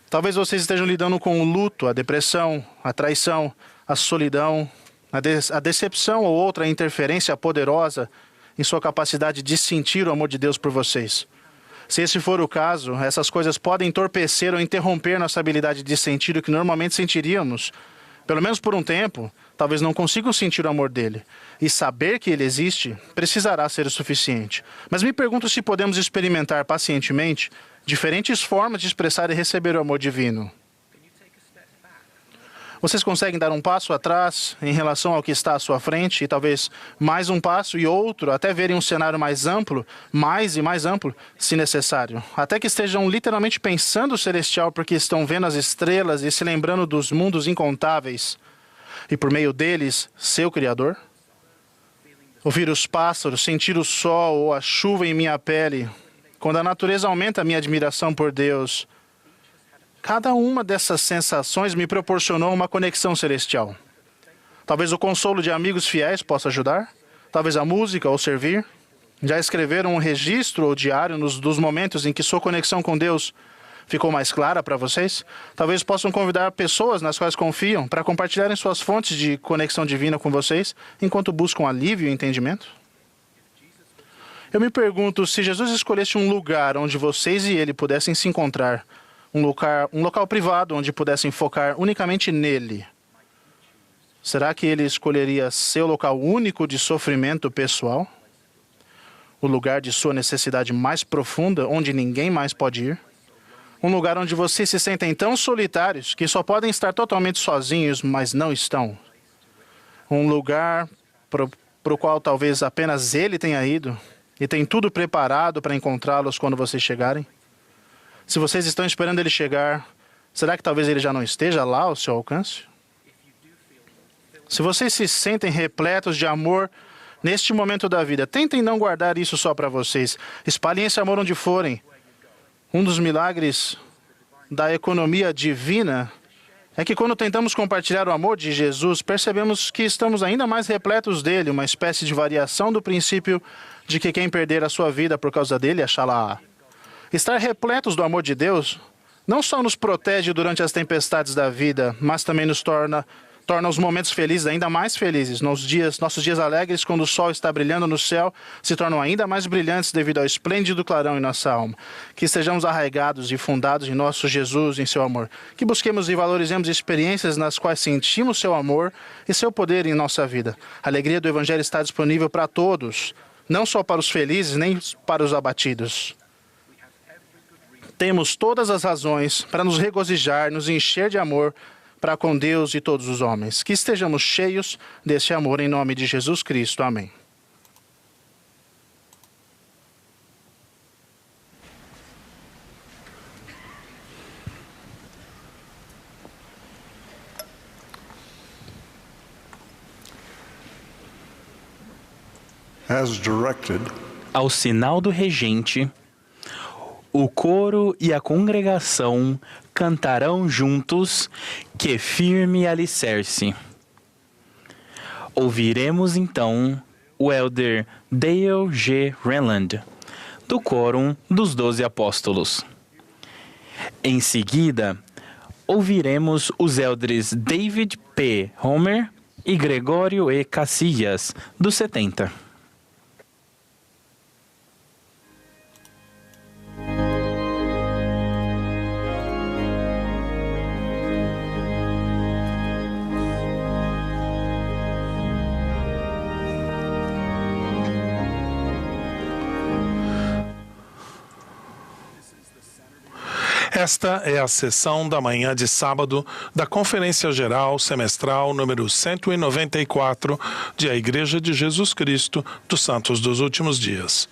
Talvez vocês estejam lidando com o luto, a depressão, a traição, a solidão, a decepção ou outra interferência poderosa em sua capacidade de sentir o amor de Deus por vocês. Se esse for o caso, essas coisas podem entorpecer ou interromper nossa habilidade de sentir o que normalmente sentiríamos. Pelo menos por um tempo, talvez não consigam sentir o amor dele. E saber que ele existe precisará ser o suficiente. Mas me pergunto se podemos experimentar pacientemente diferentes formas de expressar e receber o amor divino. Vocês conseguem dar um passo atrás em relação ao que está à sua frente e talvez mais um passo e outro até verem um cenário mais amplo, mais e mais amplo, se necessário. Até que estejam literalmente pensando o celestial porque estão vendo as estrelas e se lembrando dos mundos incontáveis e por meio deles, seu Criador? Ouvir os pássaros, sentir o sol ou a chuva em minha pele, quando a natureza aumenta a minha admiração por Deus. Cada uma dessas sensações me proporcionou uma conexão celestial. Talvez o consolo de amigos fiéis possa ajudar. Talvez a música ou servir. Já escreveram um registro ou diário dos momentos em que sua conexão com Deus ficou mais clara para vocês? Talvez possam convidar pessoas nas quais confiam para compartilharem suas fontes de conexão divina com vocês, enquanto buscam alívio e entendimento? Eu me pergunto, se Jesus escolhesse um lugar onde vocês e ele pudessem se encontrar, um local privado onde pudessem focar unicamente nele, será que ele escolheria seu local único de sofrimento pessoal? O lugar de sua necessidade mais profunda, onde ninguém mais pode ir? Um lugar onde vocês se sentem tão solitários que só podem estar totalmente sozinhos, mas não estão? Um lugar para o qual talvez apenas ele tenha ido e tem tudo preparado para encontrá-los quando vocês chegarem? Se vocês estão esperando ele chegar, será que talvez ele já não esteja lá ao seu alcance? Se vocês se sentem repletos de amor neste momento da vida, tentem não guardar isso só para vocês. Espalhem esse amor onde forem. Um dos milagres da economia divina é que quando tentamos compartilhar o amor de Jesus, percebemos que estamos ainda mais repletos dele, uma espécie de variação do princípio de que quem perder a sua vida por causa dele, achá-la. Estar repletos do amor de Deus não só nos protege durante as tempestades da vida, mas também nos torna os momentos felizes ainda mais felizes. Nossos dias alegres, quando o sol está brilhando no céu, se tornam ainda mais brilhantes devido ao esplêndido clarão em nossa alma. Que estejamos arraigados e fundados em nosso Jesus, em seu amor. Que busquemos e valorizemos experiências nas quais sentimos seu amor e seu poder em nossa vida. A alegria do Evangelho está disponível para todos, não só para os felizes, nem para os abatidos. Temos todas as razões para nos regozijar, nos encher de amor para com Deus e todos os homens. Que estejamos cheios desse amor em nome de Jesus Cristo. Amém. as directed, ao sinal do regente, o coro e a congregação cantarão juntos Que Firme Alicerce. Ouviremos então o elder Dale G. Renland, do Quórum dos 12 Apóstolos. Em seguida, ouviremos os elders David P. Homer e Gregório E. Casillas, dos 70. Esta é a sessão da manhã de sábado da Conferência Geral Semestral número 194 de A Igreja de Jesus Cristo dos Santos dos Últimos Dias.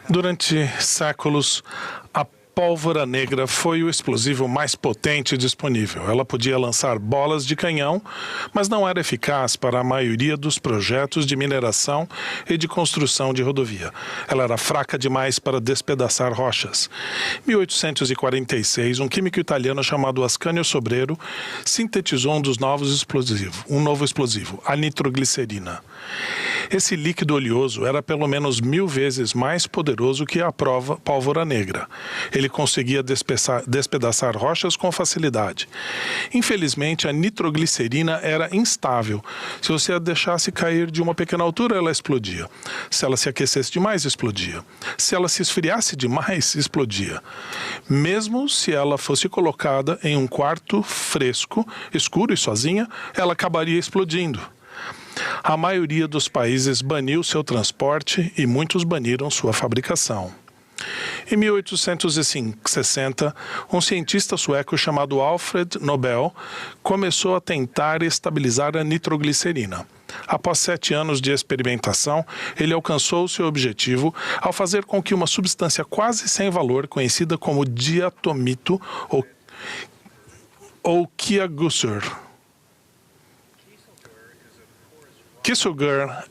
Durante séculos, a pólvora negra foi o explosivo mais potente disponível. Ela podia lançar bolas de canhão, mas não era eficaz para a maioria dos projetos de mineração e de construção de rodovia. Ela era fraca demais para despedaçar rochas. Em 1846, um químico italiano chamado Ascanio Sobrero sintetizou um novo explosivo, a nitroglicerina. Esse líquido oleoso era pelo menos 1000 vezes mais poderoso que a pólvora negra. Ele conseguia despedaçar rochas com facilidade. Infelizmente, a nitroglicerina era instável. Se você a deixasse cair de uma pequena altura, ela explodia. Se ela se aquecesse demais, explodia. Se ela se esfriasse demais, explodia. Mesmo se ela fosse colocada em um quarto fresco, escuro e sozinha, ela acabaria explodindo. A maioria dos países baniu seu transporte e muitos baniram sua fabricação. Em 1860, um cientista sueco chamado Alfred Nobel começou a tentar estabilizar a nitroglicerina. Após 7 anos de experimentação, ele alcançou seu objetivo ao fazer com que uma substância quase sem valor, conhecida como diatomito ou Kieselguhr,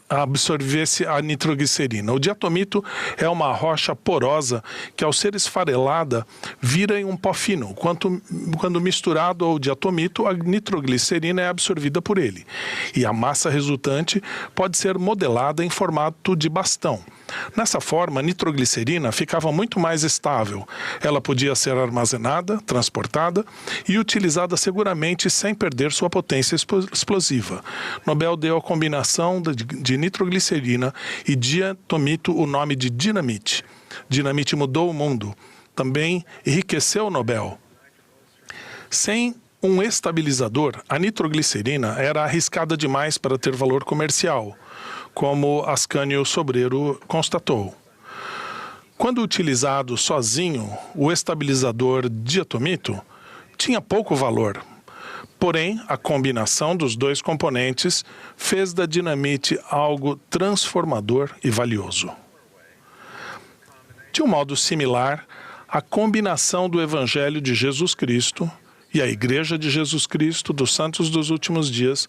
absorvesse a nitroglicerina. O diatomito é uma rocha porosa que, ao ser esfarelada, vira em um pó fino. Quando misturado ao diatomito, a nitroglicerina é absorvida por ele. E a massa resultante pode ser modelada em formato de bastão. Nessa forma, a nitroglicerina ficava muito mais estável. Ela podia ser armazenada, transportada e utilizada seguramente sem perder sua potência explosiva. Nobel deu a combinação de nitroglicerina e diatomito o nome de dinamite. Dinamite mudou o mundo. Também enriqueceu o Nobel. Sem um estabilizador, a nitroglicerina era arriscada demais para ter valor comercial, como Ascânio Sobreiro constatou. Quando utilizado sozinho, o estabilizador diatomito tinha pouco valor. Porém, a combinação dos dois componentes fez da dinamite algo transformador e valioso. De um modo similar, a combinação do Evangelho de Jesus Cristo e a Igreja de Jesus Cristo dos Santos dos Últimos Dias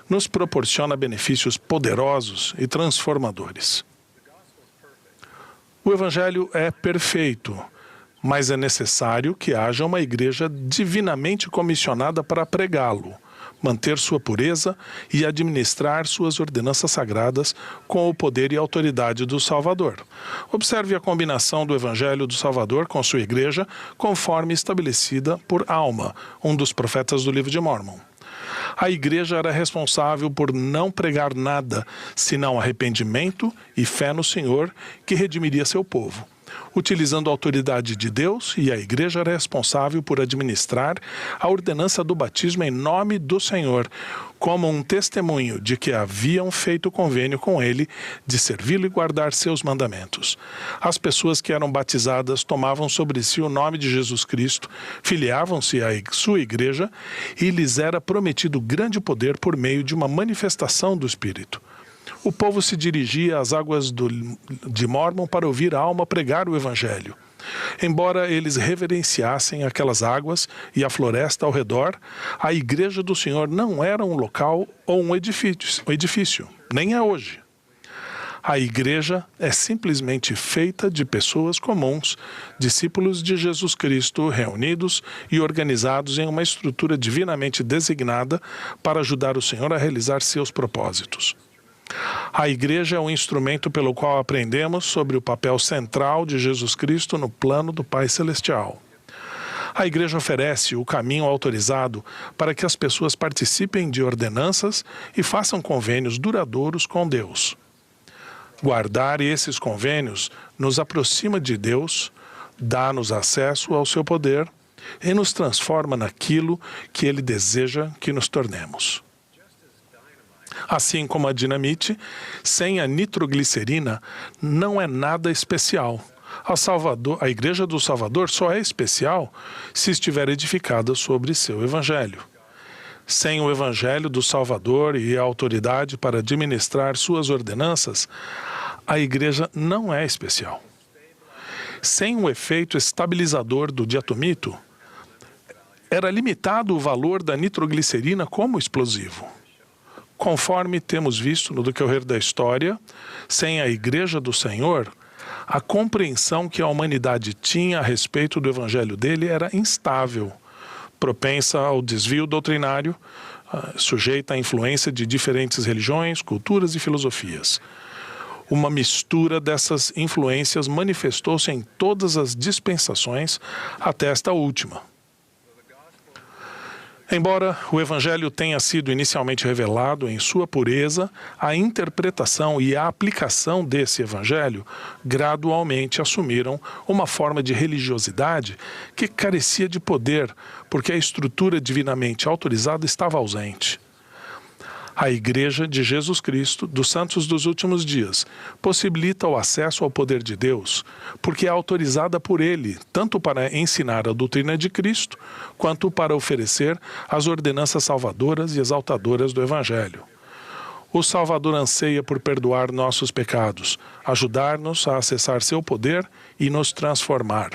nos proporciona benefícios poderosos e transformadores. O Evangelho é perfeito, mas é necessário que haja uma igreja divinamente comissionada para pregá-lo, manter sua pureza e administrar suas ordenanças sagradas com o poder e autoridade do Salvador. Observe a combinação do Evangelho do Salvador com sua igreja, conforme estabelecida por Alma, um dos profetas do livro de Mórmon. A igreja era responsável por não pregar nada, senão arrependimento e fé no Senhor, que redimiria seu povo. Utilizando a autoridade de Deus, e a igreja era responsável por administrar a ordenança do batismo em nome do Senhor, como um testemunho de que haviam feito convênio com ele de servi-lo e guardar seus mandamentos. As pessoas que eram batizadas tomavam sobre si o nome de Jesus Cristo, filiavam-se à sua igreja e lhes era prometido grande poder por meio de uma manifestação do Espírito. O povo se dirigia às águas de Mórmon para ouvir a Alma pregar o Evangelho. Embora eles reverenciassem aquelas águas e a floresta ao redor, a Igreja do Senhor não era um local ou um edifício, nem é hoje. A Igreja é simplesmente feita de pessoas comuns, discípulos de Jesus Cristo, reunidos e organizados em uma estrutura divinamente designada para ajudar o Senhor a realizar seus propósitos. A igreja é um instrumento pelo qual aprendemos sobre o papel central de Jesus Cristo no plano do Pai Celestial. A igreja oferece o caminho autorizado para que as pessoas participem de ordenanças e façam convênios duradouros com Deus. Guardar esses convênios nos aproxima de Deus, dá-nos acesso ao seu poder e nos transforma naquilo que Ele deseja que nos tornemos. Assim como a dinamite, sem a nitroglicerina não é nada especial. A Igreja do Salvador só é especial se estiver edificada sobre seu Evangelho. Sem o Evangelho do Salvador e a autoridade para administrar suas ordenanças, a Igreja não é especial. Sem o efeito estabilizador do diatomito, era limitado o valor da nitroglicerina como explosivo. Conforme temos visto no decorrer da história, sem a Igreja do Senhor, a compreensão que a humanidade tinha a respeito do Evangelho dele era instável, propensa ao desvio doutrinário, sujeita à influência de diferentes religiões, culturas e filosofias. Uma mistura dessas influências manifestou-se em todas as dispensações até esta última. Embora o Evangelho tenha sido inicialmente revelado em sua pureza, a interpretação e a aplicação desse Evangelho gradualmente assumiram uma forma de religiosidade que carecia de poder, porque a estrutura divinamente autorizada estava ausente. A Igreja de Jesus Cristo, dos Santos dos Últimos Dias, possibilita o acesso ao poder de Deus, porque é autorizada por Ele, tanto para ensinar a doutrina de Cristo, quanto para oferecer as ordenanças salvadoras e exaltadoras do Evangelho. O Salvador anseia por perdoar nossos pecados, ajudar-nos a acessar seu poder e nos transformar.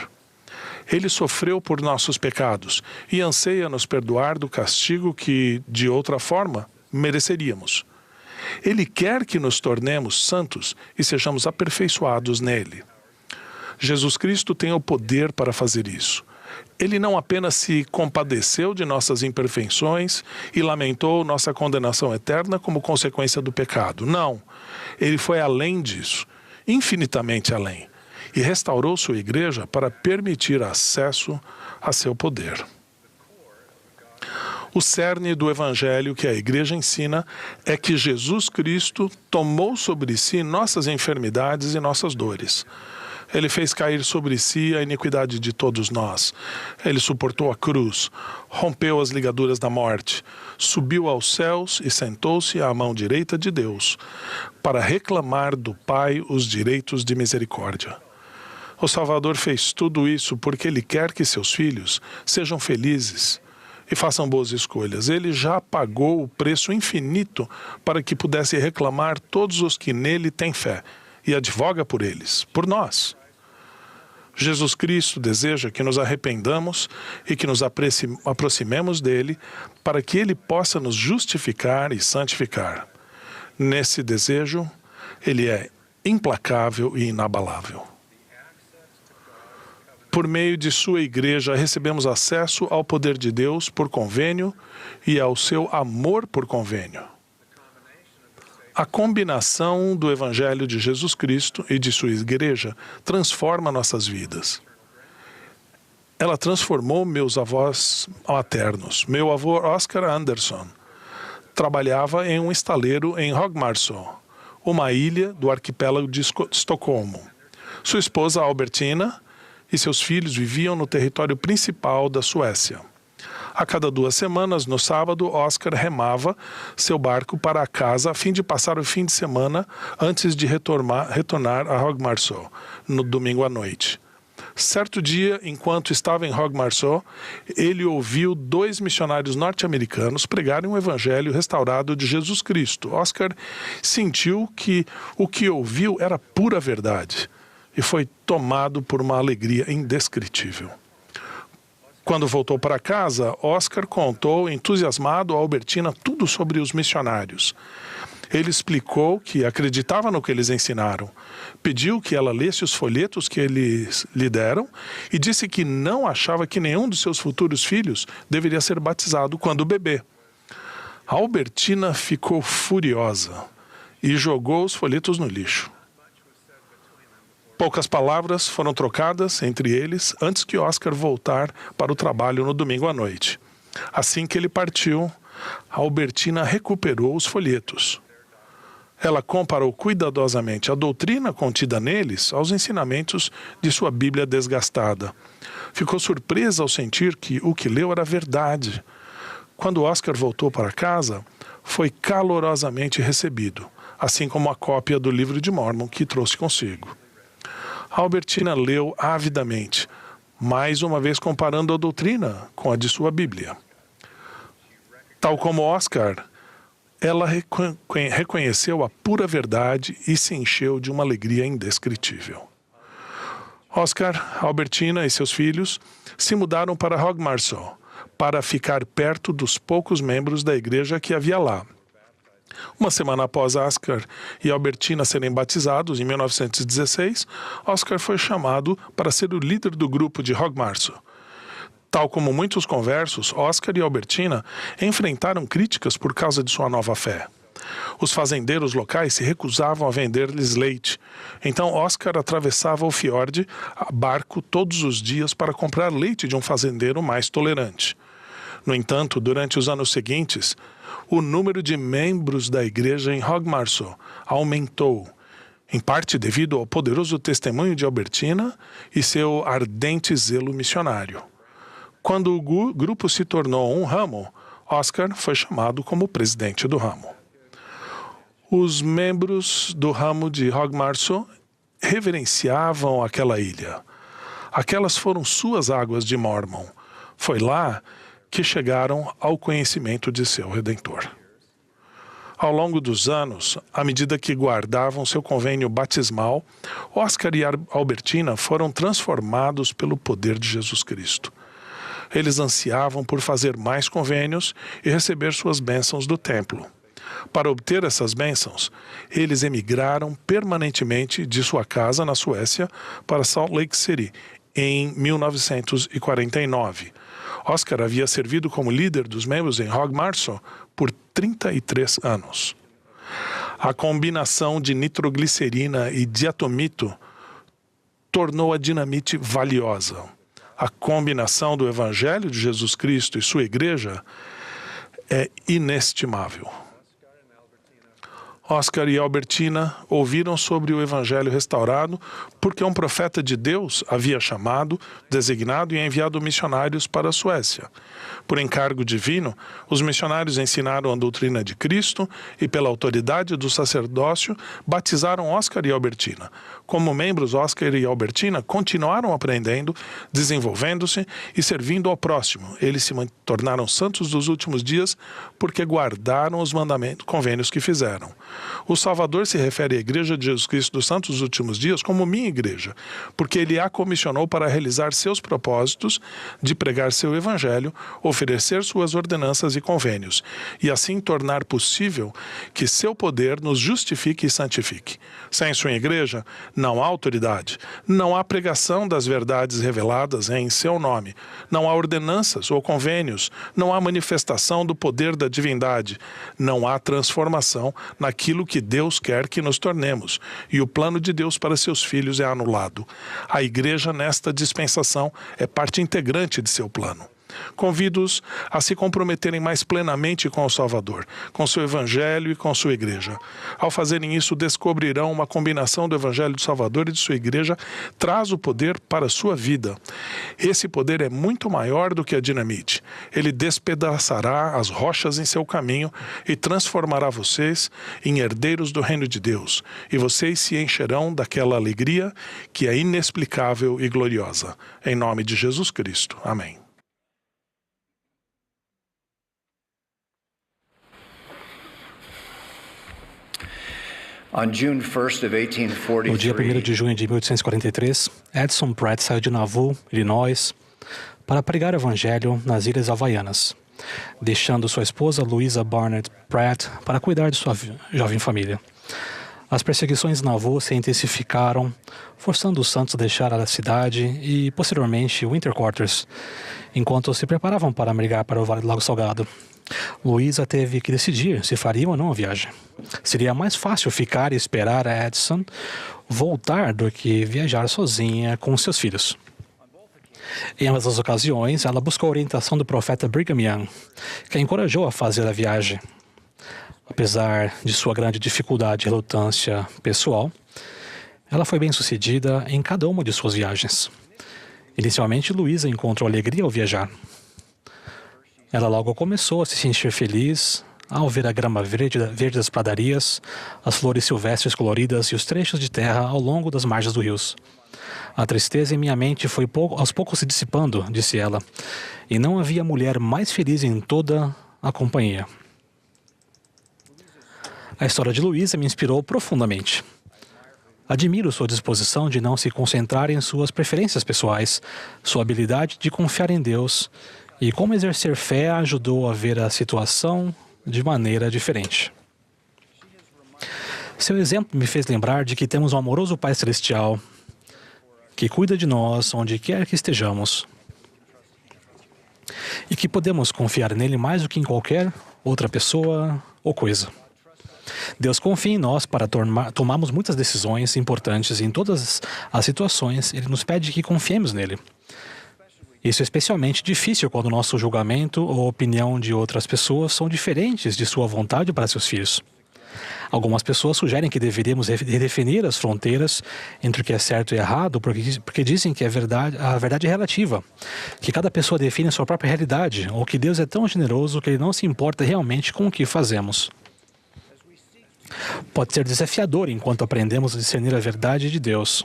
Ele sofreu por nossos pecados e anseia nos perdoar do castigo que, de outra forma, mereceríamos. Ele quer que nos tornemos santos e sejamos aperfeiçoados nele. Jesus Cristo tem o poder para fazer isso. Ele não apenas se compadeceu de nossas imperfeições e lamentou nossa condenação eterna como consequência do pecado. Não, ele foi além disso, infinitamente além, e restaurou sua igreja para permitir acesso a seu poder. O cerne do evangelho que a igreja ensina é que Jesus Cristo tomou sobre si nossas enfermidades e nossas dores. Ele fez cair sobre si a iniquidade de todos nós. Ele suportou a cruz, rompeu as ligaduras da morte, subiu aos céus e sentou-se à mão direita de Deus, para reclamar do Pai os direitos de misericórdia. O Salvador fez tudo isso porque Ele quer que seus filhos sejam felizes e façam boas escolhas. Ele já pagou o preço infinito para que pudesse reclamar todos os que nele têm fé e advoga por eles, por nós. Jesus Cristo deseja que nos arrependamos e que nos aproximemos dele para que ele possa nos justificar e santificar. Nesse desejo, ele é implacável e inabalável. Por meio de sua igreja, recebemos acesso ao poder de Deus por convênio e ao seu amor por convênio. A combinação do Evangelho de Jesus Cristo e de sua igreja transforma nossas vidas. Ela transformou meus avós maternos. Meu avô Oscar Anderson trabalhava em um estaleiro em Hogmarsö, uma ilha do arquipélago de Estocolmo. Sua esposa Albertina e seus filhos viviam no território principal da Suécia. A cada 2 semanas, no sábado, Oscar remava seu barco para a casa a fim de passar o fim de semana antes de retornar a Hogmarsö, no domingo à noite. Certo dia, enquanto estava em Hogmarsö, ele ouviu 2 missionários norte-americanos pregarem um evangelho restaurado de Jesus Cristo. Oscar sentiu que o que ouviu era pura verdade e foi tomado por uma alegria indescritível. Quando voltou para casa, Oscar contou, entusiasmado, a Albertina tudo sobre os missionários. Ele explicou que acreditava no que eles ensinaram, pediu que ela lesse os folhetos que eles lhe deram e disse que não achava que nenhum dos seus futuros filhos deveria ser batizado quando bebê. A Albertina ficou furiosa e jogou os folhetos no lixo. Poucas palavras foram trocadas entre eles antes que Oscar voltar para o trabalho no domingo à noite. Assim que ele partiu, Albertina recuperou os folhetos. Ela comparou cuidadosamente a doutrina contida neles aos ensinamentos de sua Bíblia desgastada. Ficou surpresa ao sentir que o que leu era verdade. Quando Oscar voltou para casa, foi calorosamente recebido, assim como a cópia do livro de Mórmon que trouxe consigo. Albertina leu avidamente, mais uma vez comparando a doutrina com a de sua Bíblia. Tal como Oscar, ela reconheceu a pura verdade e se encheu de uma alegria indescritível. Oscar, Albertina e seus filhos se mudaram para Hogmarsö para ficar perto dos poucos membros da igreja que havia lá. Uma semana após Oscar e Albertina serem batizados, em 1916, Oscar foi chamado para ser o líder do grupo de Hogmarsö. Tal como muitos conversos, Oscar e Albertina enfrentaram críticas por causa de sua nova fé. Os fazendeiros locais se recusavam a vender-lhes leite. Então Oscar atravessava o fiord a barco todos os dias para comprar leite de um fazendeiro mais tolerante. No entanto, durante os anos seguintes, o número de membros da igreja em Hogmarsö aumentou, em parte devido ao poderoso testemunho de Albertina e seu ardente zelo missionário. Quando o grupo se tornou um ramo, Oscar foi chamado como presidente do ramo. Os membros do ramo de Hogmarsö reverenciavam aquela ilha. Aquelas foram suas águas de Mórmon. Foi lá que chegaram ao conhecimento de seu Redentor. Ao longo dos anos, à medida que guardavam seu convênio batismal, Oscar e Albertina foram transformados pelo poder de Jesus Cristo. Eles ansiavam por fazer mais convênios e receber suas bênçãos do templo. Para obter essas bênçãos, eles emigraram permanentemente de sua casa na Suécia para Salt Lake City, em 1949. Oscar havia servido como líder dos membros em Hog Marso por 33 anos. A combinação de nitroglicerina e diatomito tornou a dinamite valiosa. A combinação do Evangelho de Jesus Cristo e sua igreja é inestimável. Oscar e Albertina ouviram sobre o Evangelho restaurado porque um profeta de Deus havia chamado, designado e enviado missionários para a Suécia. Por encargo divino, os missionários ensinaram a doutrina de Cristo e, pela autoridade do sacerdócio, batizaram Oscar e Albertina. Como membros, Oscar e Albertina continuaram aprendendo, desenvolvendo-se e servindo ao próximo. Eles se tornaram santos dos últimos dias porque guardaram os mandamentos, convênios que fizeram. O Salvador se refere à Igreja de Jesus Cristo dos Santos dos Últimos Dias como minha igreja, porque ele a comissionou para realizar seus propósitos de pregar seu evangelho, oferecer suas ordenanças e convênios, e assim tornar possível que seu poder nos justifique e santifique. Sem sua igreja, não há autoridade, não há pregação das verdades reveladas em seu nome, não há ordenanças ou convênios, não há manifestação do poder da divindade, não há transformação naquilo que Deus quer que nos tornemos, e o plano de Deus para seus filhos é anulado. A igreja nesta dispensação é parte integrante de seu plano. Convido-os a se comprometerem mais plenamente com o Salvador, com seu Evangelho e com sua Igreja. Ao fazerem isso, descobrirão uma combinação do Evangelho do Salvador e de sua Igreja traz o poder para a sua vida. Esse poder é muito maior do que a dinamite. Ele despedaçará as rochas em seu caminho e transformará vocês em herdeiros do reino de Deus. E vocês se encherão daquela alegria que é inexplicável e gloriosa. Em nome de Jesus Cristo. Amém. No dia 1º de junho de 1843, Edson Pratt saiu de Nauvoo, Illinois, para pregar o evangelho nas Ilhas Havaianas, deixando sua esposa Louisa Barnett Pratt para cuidar de sua jovem família. As perseguições em Nauvoo se intensificaram, forçando os santos a deixar a cidade e, posteriormente, Winter Quarters, enquanto se preparavam para migrar para o Vale do Lago Salgado. Louisa teve que decidir se faria ou não a viagem. Seria mais fácil ficar e esperar a Edson voltar do que viajar sozinha com seus filhos. Em ambas as ocasiões, ela buscou a orientação do profeta Brigham Young, que a encorajou a fazer a viagem. Apesar de sua grande dificuldade e relutância pessoal, ela foi bem-sucedida em cada uma de suas viagens. Inicialmente, Louisa encontrou alegria ao viajar. Ela logo começou a se sentir feliz ao ver a grama verde das pradarias, as flores silvestres coloridas e os trechos de terra ao longo das margens dos rios. A tristeza em minha mente foi aos poucos se dissipando, disse ela, e não havia mulher mais feliz em toda a companhia. A história de Louisa me inspirou profundamente. Admiro sua disposição de não se concentrar em suas preferências pessoais, sua habilidade de confiar em Deus e como exercer fé a ajudou a ver a situação de maneira diferente. Seu exemplo me fez lembrar de que temos um amoroso Pai Celestial que cuida de nós onde quer que estejamos e que podemos confiar nele mais do que em qualquer outra pessoa ou coisa. Deus confia em nós para tomarmos muitas decisões importantes e em todas as situações Ele nos pede que confiemos nele. Isso é especialmente difícil quando nosso julgamento ou opinião de outras pessoas são diferentes de sua vontade para seus filhos. Algumas pessoas sugerem que deveríamos redefinir as fronteiras entre o que é certo e errado porque dizem que a verdade é relativa, que cada pessoa define a sua própria realidade ou que Deus é tão generoso que Ele não se importa realmente com o que fazemos. Pode ser desafiador enquanto aprendemos a discernir a verdade de Deus.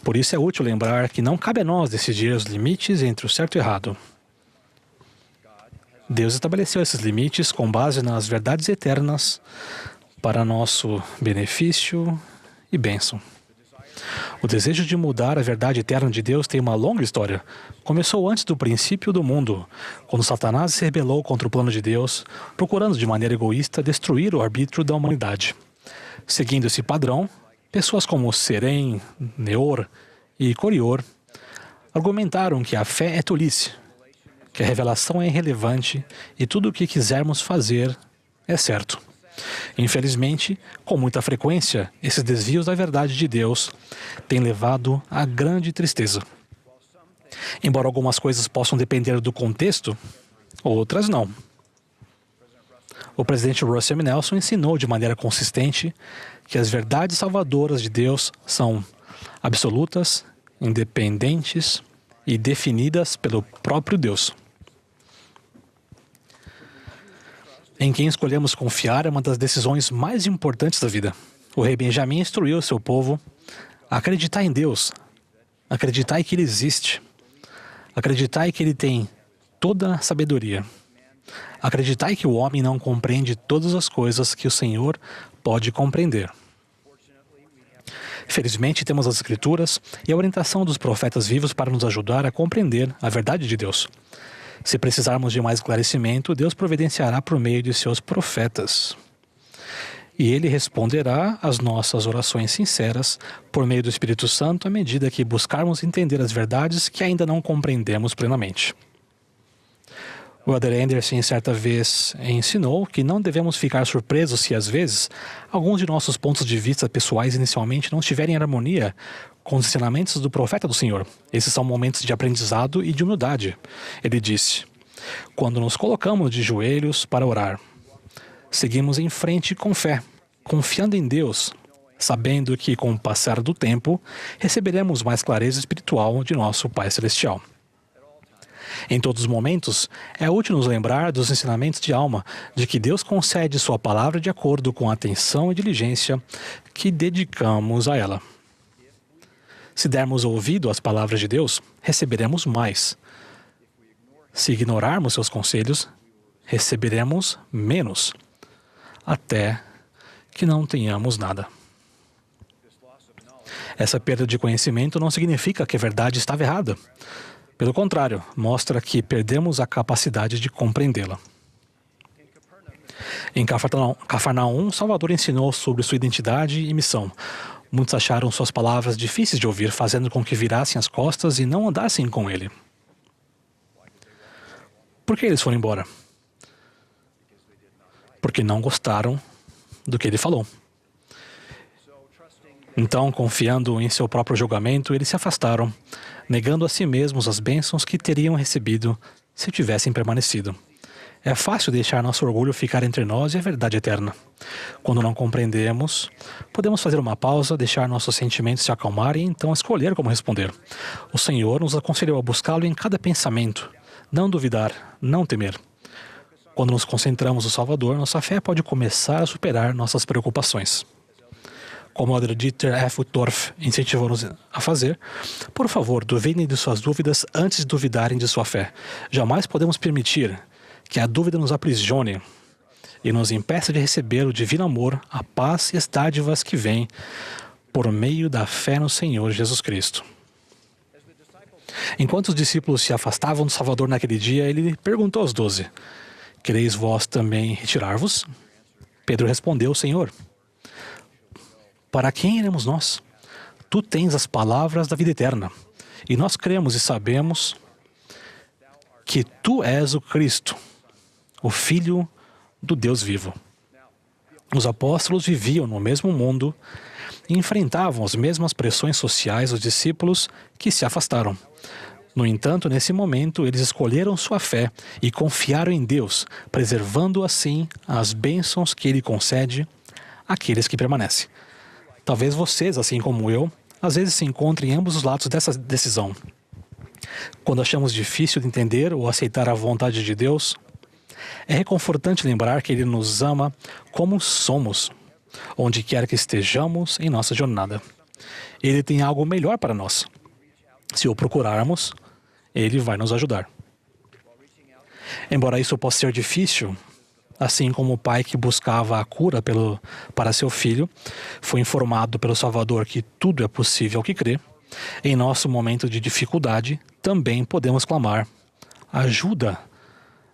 Por isso é útil lembrar que não cabe a nós decidir os limites entre o certo e o errado. Deus estabeleceu esses limites com base nas verdades eternas para nosso benefício e bênção. O desejo de mudar a verdade eterna de Deus tem uma longa história. Começou antes do princípio do mundo, quando Satanás se rebelou contra o plano de Deus, procurando de maneira egoísta destruir o arbítrio da humanidade. Seguindo esse padrão, pessoas como Serem, Neor e Corior argumentaram que a fé é tolice, que a revelação é irrelevante e tudo o que quisermos fazer é certo. Infelizmente, com muita frequência, esses desvios da verdade de Deus têm levado a grande tristeza. Embora algumas coisas possam depender do contexto, outras não. O presidente Russell M. Nelson ensinou de maneira consistente que as verdades salvadoras de Deus são absolutas, independentes e definidas pelo próprio Deus. Em quem escolhemos confiar é uma das decisões mais importantes da vida. O rei Benjamim instruiu seu povo a acreditar em Deus, acreditar que Ele existe, acreditar que Ele tem toda a sabedoria, acreditar que o homem não compreende todas as coisas que o Senhor pode compreender. Felizmente, temos as Escrituras e a orientação dos profetas vivos para nos ajudar a compreender a verdade de Deus. Se precisarmos de mais esclarecimento, Deus providenciará por meio de seus profetas. E Ele responderá às nossas orações sinceras por meio do Espírito Santo à medida que buscarmos entender as verdades que ainda não compreendemos plenamente. O Elder Anderson certa vez ensinou que não devemos ficar surpresos se às vezes alguns de nossos pontos de vista pessoais inicialmente não estiverem em harmonia com os ensinamentos do profeta do Senhor. Esses são momentos de aprendizado e de humildade. Ele disse: quando nos colocamos de joelhos para orar, seguimos em frente com fé, confiando em Deus, sabendo que com o passar do tempo receberemos mais clareza espiritual de nosso Pai Celestial. Em todos os momentos, é útil nos lembrar dos ensinamentos de alma, de que Deus concede sua palavra de acordo com a atenção e diligência que dedicamos a ela. Se dermos ouvido às palavras de Deus, receberemos mais. Se ignorarmos seus conselhos, receberemos menos, até que não tenhamos nada. Essa perda de conhecimento não significa que a verdade estava errada. Pelo contrário, mostra que perdemos a capacidade de compreendê-la. Em Cafarnaum, Salvador ensinou sobre sua identidade e missão. Muitos acharam suas palavras difíceis de ouvir, fazendo com que virassem as costas e não andassem com ele. Por que eles foram embora? Porque não gostaram do que ele falou. Então, confiando em seu próprio julgamento, eles se afastaram, negando a si mesmos as bênçãos que teriam recebido se tivessem permanecido. É fácil deixar nosso orgulho ficar entre nós e a verdade eterna. Quando não compreendemos, podemos fazer uma pausa, deixar nossos sentimentos se acalmarem e então escolher como responder. O Senhor nos aconselhou a buscá-lo em cada pensamento, não duvidar, não temer. Quando nos concentramos no Salvador, nossa fé pode começar a superar nossas preocupações. Como o Elder Dieter F. Uchtdorf incentivou-nos a fazer, por favor, duvidem de suas dúvidas antes de duvidarem de sua fé. Jamais podemos permitir que a dúvida nos aprisione e nos impeça de receber o divino amor, a paz e as dádivas que vêm por meio da fé no Senhor Jesus Cristo. Enquanto os discípulos se afastavam do Salvador naquele dia, ele perguntou aos 12, quereis vós também retirar-vos? Pedro respondeu, Senhor, para quem iremos nós? Tu tens as palavras da vida eterna, e nós cremos e sabemos que Tu és o Cristo, o Filho do Deus vivo. Os apóstolos viviam no mesmo mundo e enfrentavam as mesmas pressões sociais dos discípulos que se afastaram. No entanto, nesse momento, eles escolheram sua fé e confiaram em Deus, preservando assim as bênçãos que Ele concede àqueles que permanecem. Talvez vocês, assim como eu, às vezes se encontrem em ambos os lados dessa decisão. Quando achamos difícil de entender ou aceitar a vontade de Deus, é reconfortante lembrar que Ele nos ama como somos, onde quer que estejamos em nossa jornada. Ele tem algo melhor para nós. Se o procurarmos, Ele vai nos ajudar. Embora isso possa ser difícil, assim como o pai que buscava a cura para seu filho foi informado pelo Salvador que tudo é possível ao que crê, em nosso momento de dificuldade também podemos clamar: ajuda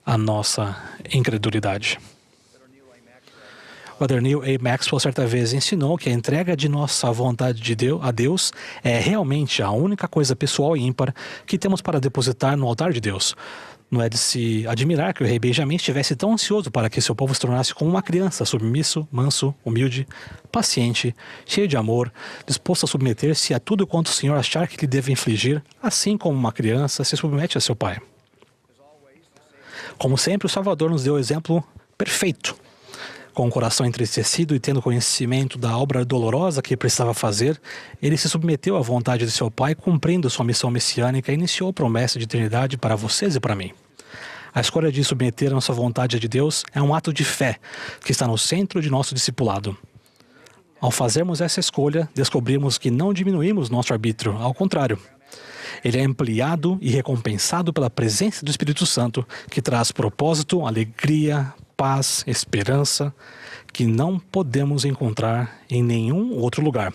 a nossa incredulidade. O Brother Neil A. Maxwell certa vez ensinou que a entrega de nossa vontade a Deus é realmente a única coisa pessoal e ímpar que temos para depositar no altar de Deus. Não é de se admirar que o rei Benjamim estivesse tão ansioso para que seu povo se tornasse como uma criança, submisso, manso, humilde, paciente, cheio de amor, disposto a submeter-se a tudo quanto o Senhor achar que lhe deve infligir, assim como uma criança se submete a seu pai. Como sempre, o Salvador nos deu o exemplo perfeito. Com o coração entristecido e tendo conhecimento da obra dolorosa que precisava fazer, ele se submeteu à vontade de seu Pai, cumprindo sua missão messiânica e iniciou a promessa de eternidade para vocês e para mim. A escolha de submeter a nossa vontade de Deus é um ato de fé que está no centro de nosso discipulado. Ao fazermos essa escolha, descobrimos que não diminuímos nosso arbítrio, ao contrário. Ele é ampliado e recompensado pela presença do Espírito Santo, que traz propósito, alegria, paz, esperança, que não podemos encontrar em nenhum outro lugar.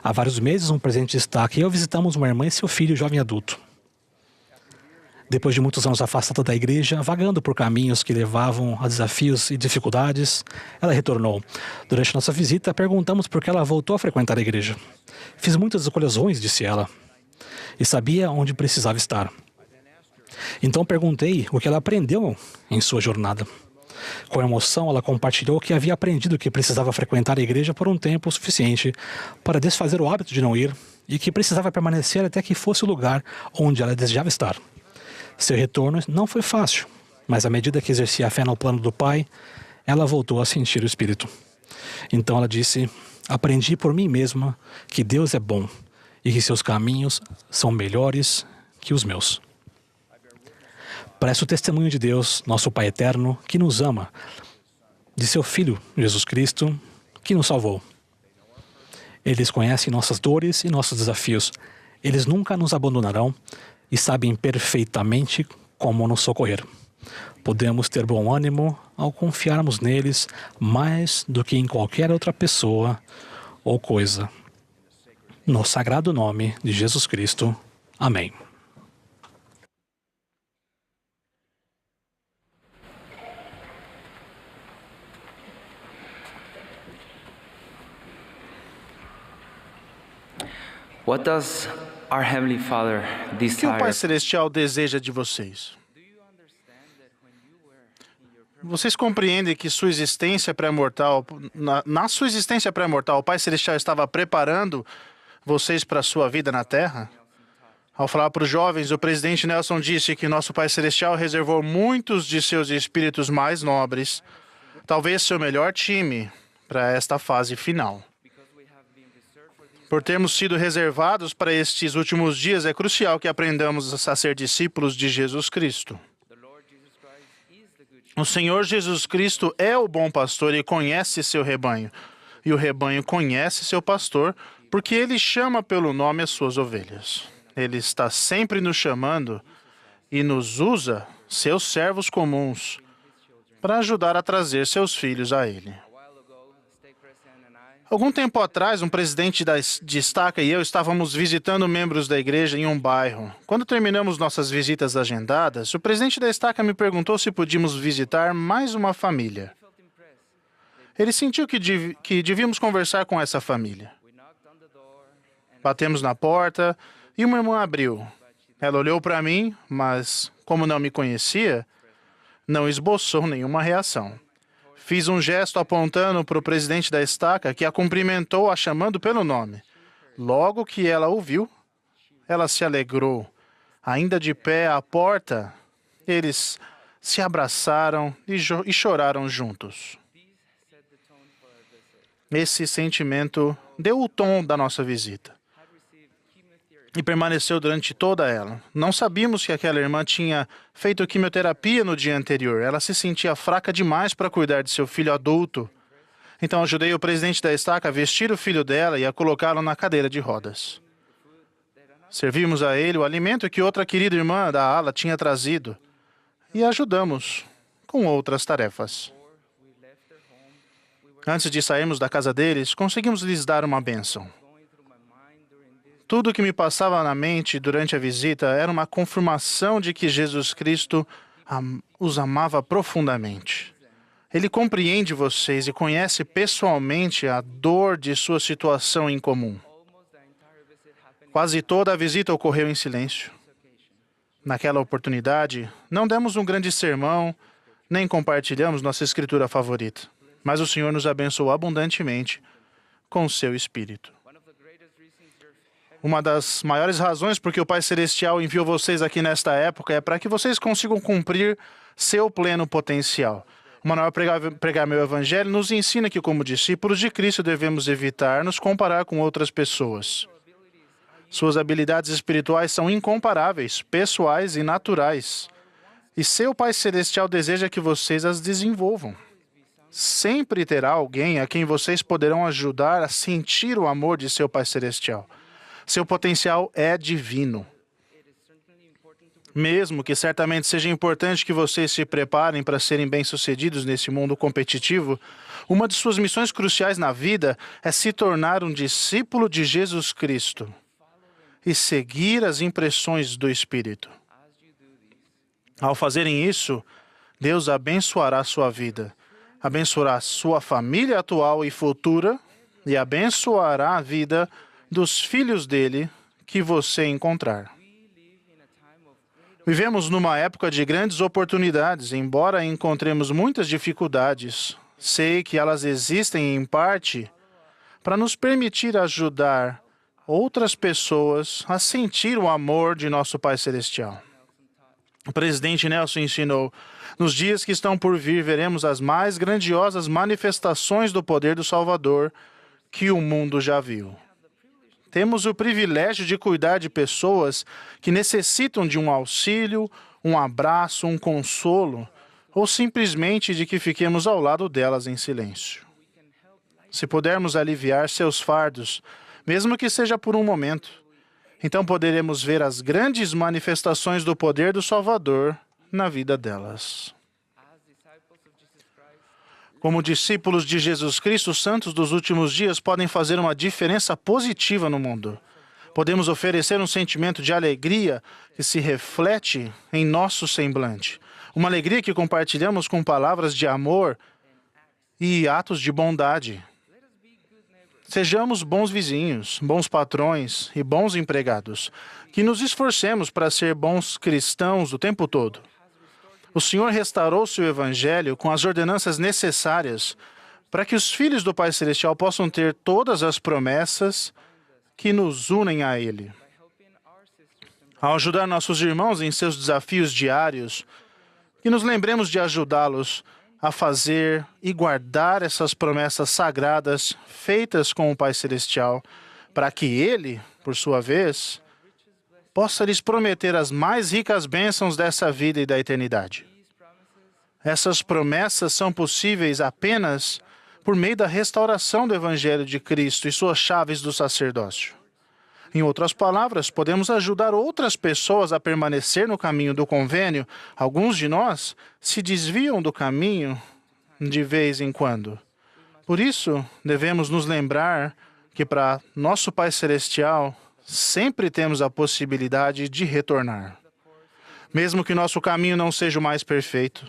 Há vários meses, um presente destaque e eu visitamos uma irmã e seu filho jovem adulto. Depois de muitos anos afastada da igreja, vagando por caminhos que levavam a desafios e dificuldades, ela retornou. Durante nossa visita, perguntamos por que ela voltou a frequentar a igreja. Fiz muitas escolhas ruins, disse ela, e sabia onde precisava estar. Então perguntei o que ela aprendeu em sua jornada. Com emoção, ela compartilhou que havia aprendido que precisava frequentar a igreja por um tempo suficiente para desfazer o hábito de não ir e que precisava permanecer até que fosse o lugar onde ela desejava estar. Seu retorno não foi fácil, mas à medida que exercia a fé no plano do Pai, ela voltou a sentir o Espírito. Então ela disse: aprendi por mim mesma que Deus é bom e que seus caminhos são melhores que os meus. Presto testemunho de Deus, nosso Pai eterno, que nos ama, de seu Filho, Jesus Cristo, que nos salvou. Eles conhecem nossas dores e nossos desafios. Eles nunca nos abandonarão e sabem perfeitamente como nos socorrer. Podemos ter bom ânimo ao confiarmos neles mais do que em qualquer outra pessoa ou coisa. No sagrado nome de Jesus Cristo. Amém. What does our Heavenly Father O que o desire? Pai Celestial deseja de vocês? Vocês compreendem que sua existência pré-mortal, na sua existência pré-mortal, o Pai Celestial estava preparando vocês para a sua vida na Terra? Ao falar para os jovens, o presidente Nelson disse que nosso Pai Celestial reservou muitos de seus espíritos mais nobres, talvez seu melhor time, para esta fase final. Por termos sido reservados para estes últimos dias, é crucial que aprendamos a ser discípulos de Jesus Cristo. O Senhor Jesus Cristo é o bom pastor e conhece seu rebanho. E o rebanho conhece seu pastor porque ele chama pelo nome as suas ovelhas. Ele está sempre nos chamando e nos usa, seus servos comuns, para ajudar a trazer seus filhos a ele. Algum tempo atrás, um presidente de estaca e eu estávamos visitando membros da igreja em um bairro. Quando terminamos nossas visitas agendadas, o presidente da estaca me perguntou se podíamos visitar mais uma família. Ele sentiu que devíamos conversar com essa família. Batemos na porta e uma irmã abriu. Ela olhou para mim, mas, como não me conhecia, não esboçou nenhuma reação. Fiz um gesto apontando para o presidente da estaca, que a cumprimentou, a chamando pelo nome. Logo que ela ouviu, ela se alegrou. Ainda de pé à porta, eles se abraçaram e choraram juntos. Esse sentimento deu o tom da nossa visita. E permaneceu durante toda ela. Não sabíamos que aquela irmã tinha feito quimioterapia no dia anterior. Ela se sentia fraca demais para cuidar de seu filho adulto. Então ajudei o presidente da estaca a vestir o filho dela e a colocá-lo na cadeira de rodas. Servimos a ele o alimento que outra querida irmã da ala tinha trazido. e ajudamos com outras tarefas. Antes de sairmos da casa deles, conseguimos lhes dar uma bênção. Tudo o que me passava na mente durante a visita era uma confirmação de que Jesus Cristo os amava profundamente. Ele compreende vocês e conhece pessoalmente a dor de sua situação em comum. Quase toda a visita ocorreu em silêncio. Naquela oportunidade, não demos um grande sermão, nem compartilhamos nossa escritura favorita. Mas o Senhor nos abençoou abundantemente com o seu Espírito. Uma das maiores razões por que o Pai Celestial enviou vocês aqui nesta época é para que vocês consigam cumprir seu pleno potencial. O Manual Pregar Meu Evangelho nos ensina que, como discípulos de Cristo, devemos evitar nos comparar com outras pessoas. Suas habilidades espirituais são incomparáveis, pessoais e naturais. E seu Pai Celestial deseja que vocês as desenvolvam. Sempre terá alguém a quem vocês poderão ajudar a sentir o amor de seu Pai Celestial. Seu potencial é divino. Mesmo que certamente seja importante que vocês se preparem para serem bem-sucedidos nesse mundo competitivo, uma de suas missões cruciais na vida é se tornar um discípulo de Jesus Cristo e seguir as impressões do Espírito. Ao fazerem isso, Deus abençoará sua vida, abençoará sua família atual e futura e abençoará a vida dos filhos dele que você encontrar. Vivemos numa época de grandes oportunidades, embora encontremos muitas dificuldades. Sei que elas existem em parte para nos permitir ajudar outras pessoas a sentir o amor de nosso Pai Celestial. O presidente Nelson ensinou: nos dias que estão por vir, veremos as mais grandiosas manifestações do poder do Salvador que o mundo já viu. Temos o privilégio de cuidar de pessoas que necessitam de um auxílio, um abraço, um consolo, ou simplesmente de que fiquemos ao lado delas em silêncio. Se pudermos aliviar seus fardos, mesmo que seja por um momento, então poderemos ver as grandes manifestações do poder do Salvador na vida delas. Como discípulos de Jesus Cristo, os santos dos últimos dias podem fazer uma diferença positiva no mundo. Podemos oferecer um sentimento de alegria que se reflete em nosso semblante. Uma alegria que compartilhamos com palavras de amor e atos de bondade. Sejamos bons vizinhos, bons patrões e bons empregados. Que nos esforcemos para ser bons cristãos o tempo todo. O Senhor restaurou seu Evangelho com as ordenanças necessárias para que os filhos do Pai Celestial possam ter todas as promessas que nos unem a Ele. Ao ajudar nossos irmãos em seus desafios diários, que nos lembremos de ajudá-los a fazer e guardar essas promessas sagradas feitas com o Pai Celestial, para que Ele, por sua vez, possa lhes prometer as mais ricas bênçãos dessa vida e da eternidade. Essas promessas são possíveis apenas por meio da restauração do Evangelho de Cristo e suas chaves do sacerdócio. Em outras palavras, podemos ajudar outras pessoas a permanecer no caminho do convênio. Alguns de nós se desviam do caminho de vez em quando. Por isso, devemos nos lembrar que para nosso Pai Celestial, sempre temos a possibilidade de retornar. Mesmo que nosso caminho não seja o mais perfeito,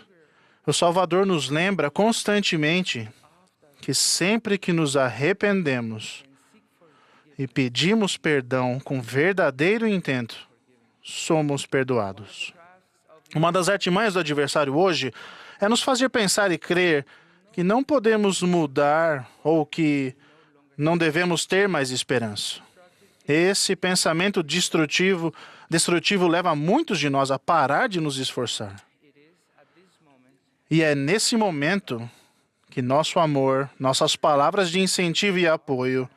o Salvador nos lembra constantemente que sempre que nos arrependemos e pedimos perdão com verdadeiro intento, somos perdoados. Uma das artimanhas do adversário hoje é nos fazer pensar e crer que não podemos mudar ou que não devemos ter mais esperança. Esse pensamento destrutivo leva muitos de nós a parar de nos esforçar. E é nesse momento que nosso amor, nossas palavras de incentivo e apoio,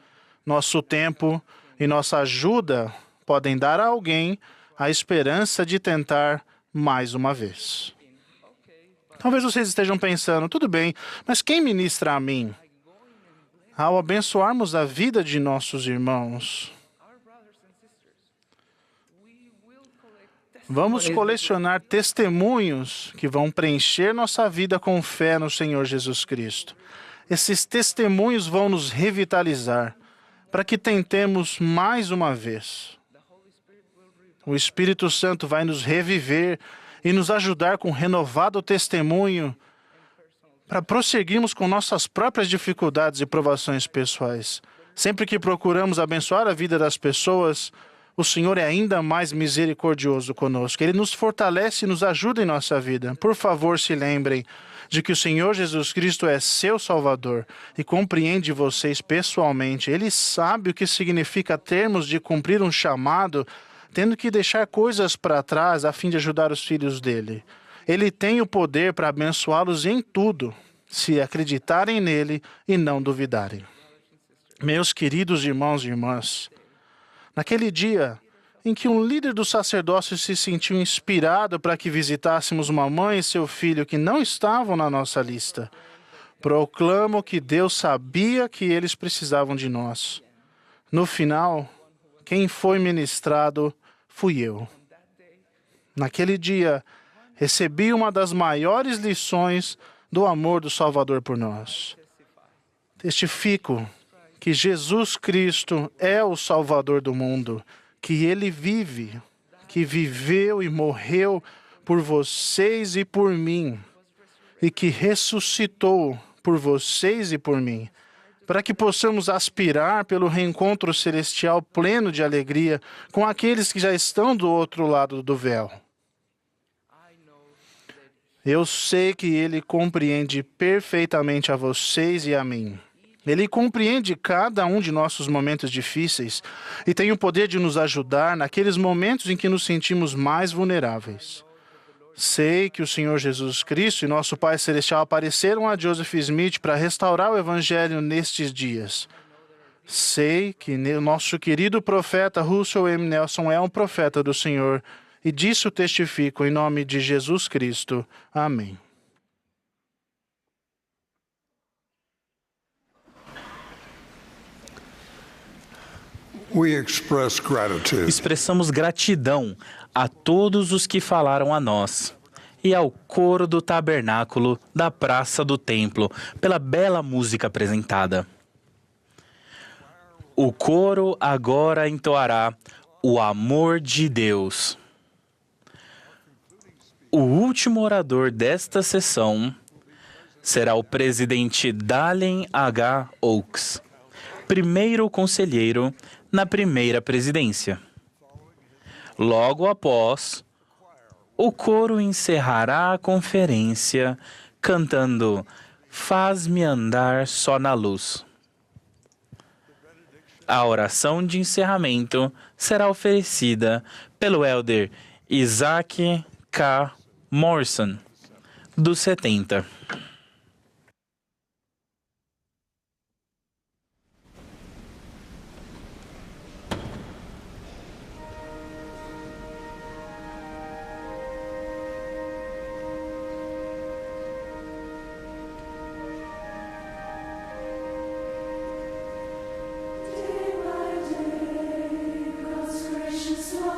nosso tempo e nossa ajuda podem dar a alguém a esperança de tentar mais uma vez. Talvez vocês estejam pensando, tudo bem, mas quem ministra a mim? Ao abençoarmos a vida de nossos irmãos, Vamos colecionar testemunhos que vão preencher nossa vida com fé no Senhor Jesus Cristo. Esses testemunhos vão nos revitalizar para que tentemos mais uma vez. O Espírito Santo vai nos reviver e nos ajudar com renovado testemunho para prosseguirmos com nossas próprias dificuldades e provações pessoais. Sempre que procuramos abençoar a vida das pessoas, o Senhor é ainda mais misericordioso conosco. Ele nos fortalece e nos ajuda em nossa vida. Por favor, se lembrem de que o Senhor Jesus Cristo é seu Salvador e compreende vocês pessoalmente. Ele sabe o que significa termos de cumprir um chamado, tendo que deixar coisas para trás a fim de ajudar os filhos dele. Ele tem o poder para abençoá-los em tudo, se acreditarem nele e não duvidarem. Meus queridos irmãos e irmãs, naquele dia em que um líder do sacerdócio se sentiu inspirado para que visitássemos uma mãe e seu filho que não estavam na nossa lista, proclamo que Deus sabia que eles precisavam de nós. No final, quem foi ministrado fui eu. Naquele dia, recebi uma das maiores lições do amor do Salvador por nós. Testifico que Jesus Cristo é o Salvador do mundo, que Ele vive, que viveu e morreu por vocês e por mim, e que ressuscitou por vocês e por mim, para que possamos aspirar pelo reencontro celestial pleno de alegria com aqueles que já estão do outro lado do véu. Eu sei que Ele compreende perfeitamente a vocês e a mim. Ele compreende cada um de nossos momentos difíceis e tem o poder de nos ajudar naqueles momentos em que nos sentimos mais vulneráveis. Sei que o Senhor Jesus Cristo e nosso Pai Celestial apareceram a Joseph Smith para restaurar o Evangelho nestes dias. Sei que o nosso querido profeta Russell M. Nelson é um profeta do Senhor e disso testifico em nome de Jesus Cristo. Amém. Expressamos gratidão a todos os que falaram a nós e ao coro do tabernáculo da Praça do Templo pela bela música apresentada. O coro agora entoará o amor de Deus. O último orador desta sessão será o presidente Dallin H. Oaks, primeiro conselheiro na primeira presidência. Logo após, o coro encerrará a conferência cantando Faz-me andar só na luz. A oração de encerramento será oferecida pelo elder Isaac K. Morrison, dos 70.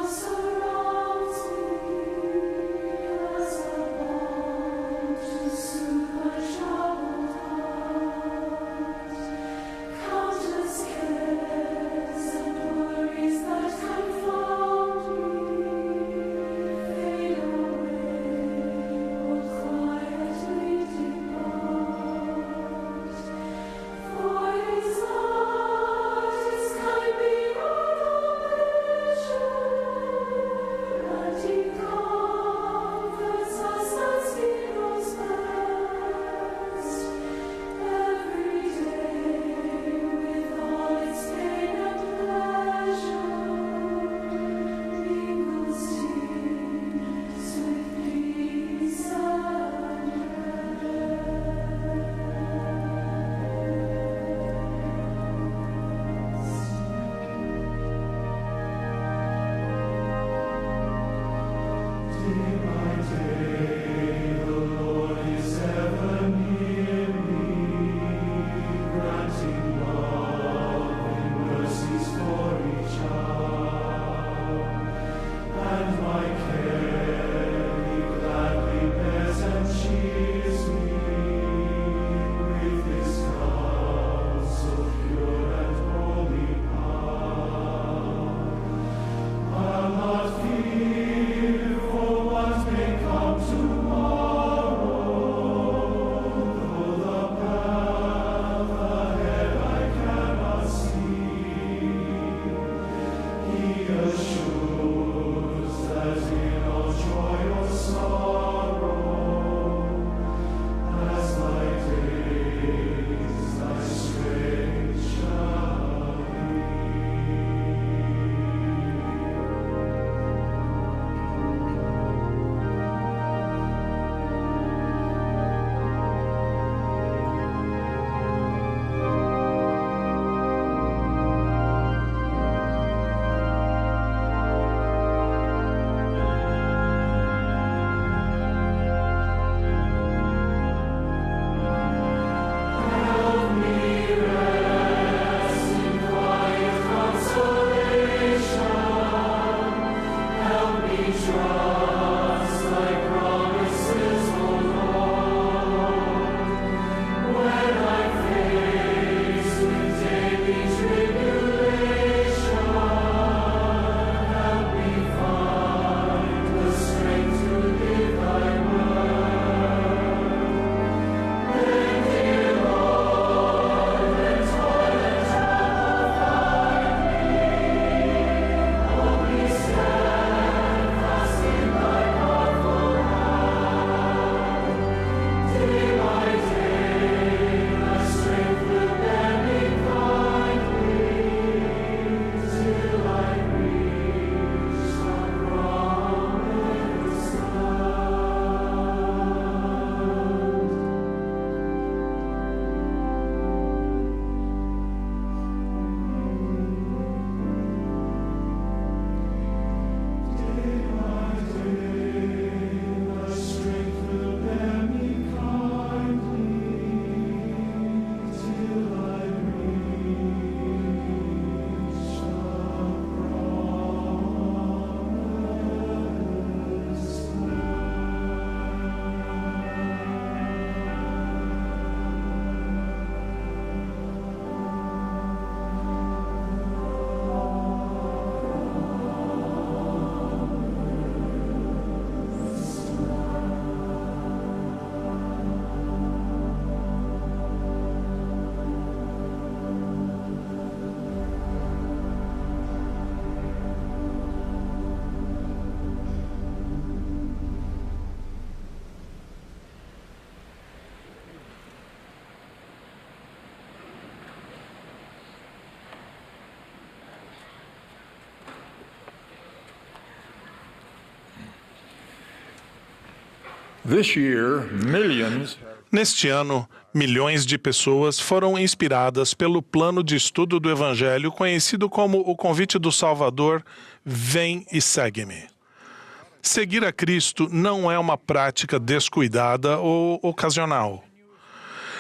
Surrounds me as a bond to soothe. Neste ano, milhões de pessoas foram inspiradas pelo plano de estudo do Evangelho conhecido como o Convite do Salvador, Vem e Segue-me. Seguir a Cristo não é uma prática descuidada ou ocasional.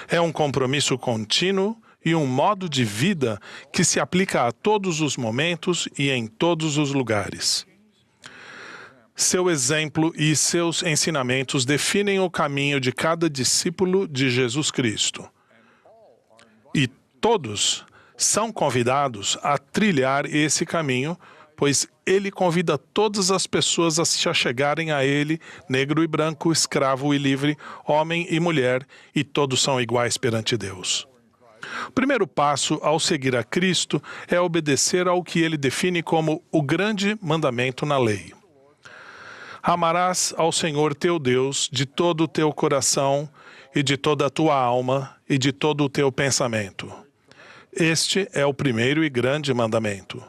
É um compromisso contínuo e um modo de vida que se aplica a todos os momentos e em todos os lugares. Seu exemplo e seus ensinamentos definem o caminho de cada discípulo de Jesus Cristo. E todos são convidados a trilhar esse caminho, pois ele convida todas as pessoas a se achegarem a ele, negro e branco, escravo e livre, homem e mulher, e todos são iguais perante Deus. O primeiro passo ao seguir a Cristo é obedecer ao que ele define como o grande mandamento na lei. Amarás ao Senhor teu Deus de todo o teu coração e de toda a tua alma e de todo o teu pensamento. Este é o primeiro e grande mandamento.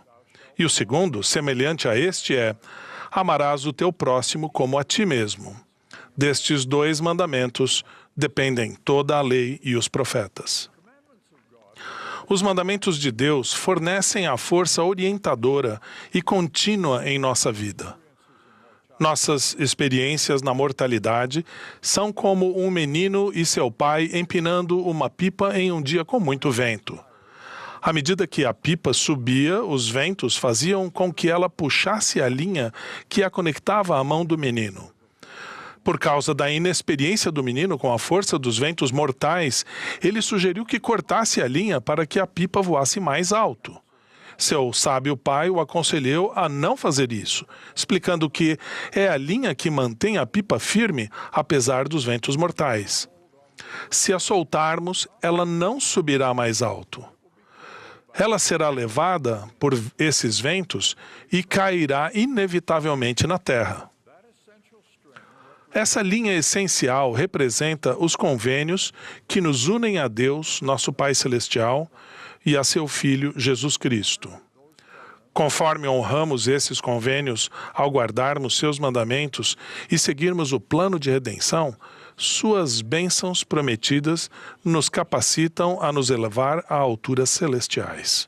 E o segundo, semelhante a este, é: amarás o teu próximo como a ti mesmo. Destes dois mandamentos dependem toda a lei e os profetas. Os mandamentos de Deus fornecem a força orientadora e contínua em nossa vida. Nossas experiências na mortalidade são como um menino e seu pai empinando uma pipa em um dia com muito vento. À medida que a pipa subia, os ventos faziam com que ela puxasse a linha que a conectava à mão do menino. Por causa da inexperiência do menino com a força dos ventos mortais, ele sugeriu que cortasse a linha para que a pipa voasse mais alto. Seu sábio pai o aconselhou a não fazer isso, explicando que é a linha que mantém a pipa firme, apesar dos ventos mortais. Se a soltarmos, ela não subirá mais alto. Ela será levada por esses ventos e cairá inevitavelmente na terra. Essa linha essencial representa os convênios que nos unem a Deus, nosso Pai Celestial, e a seu Filho, Jesus Cristo. Conforme honramos esses convênios ao guardarmos seus mandamentos e seguirmos o plano de redenção, suas bênçãos prometidas nos capacitam a nos elevar a alturas celestiais.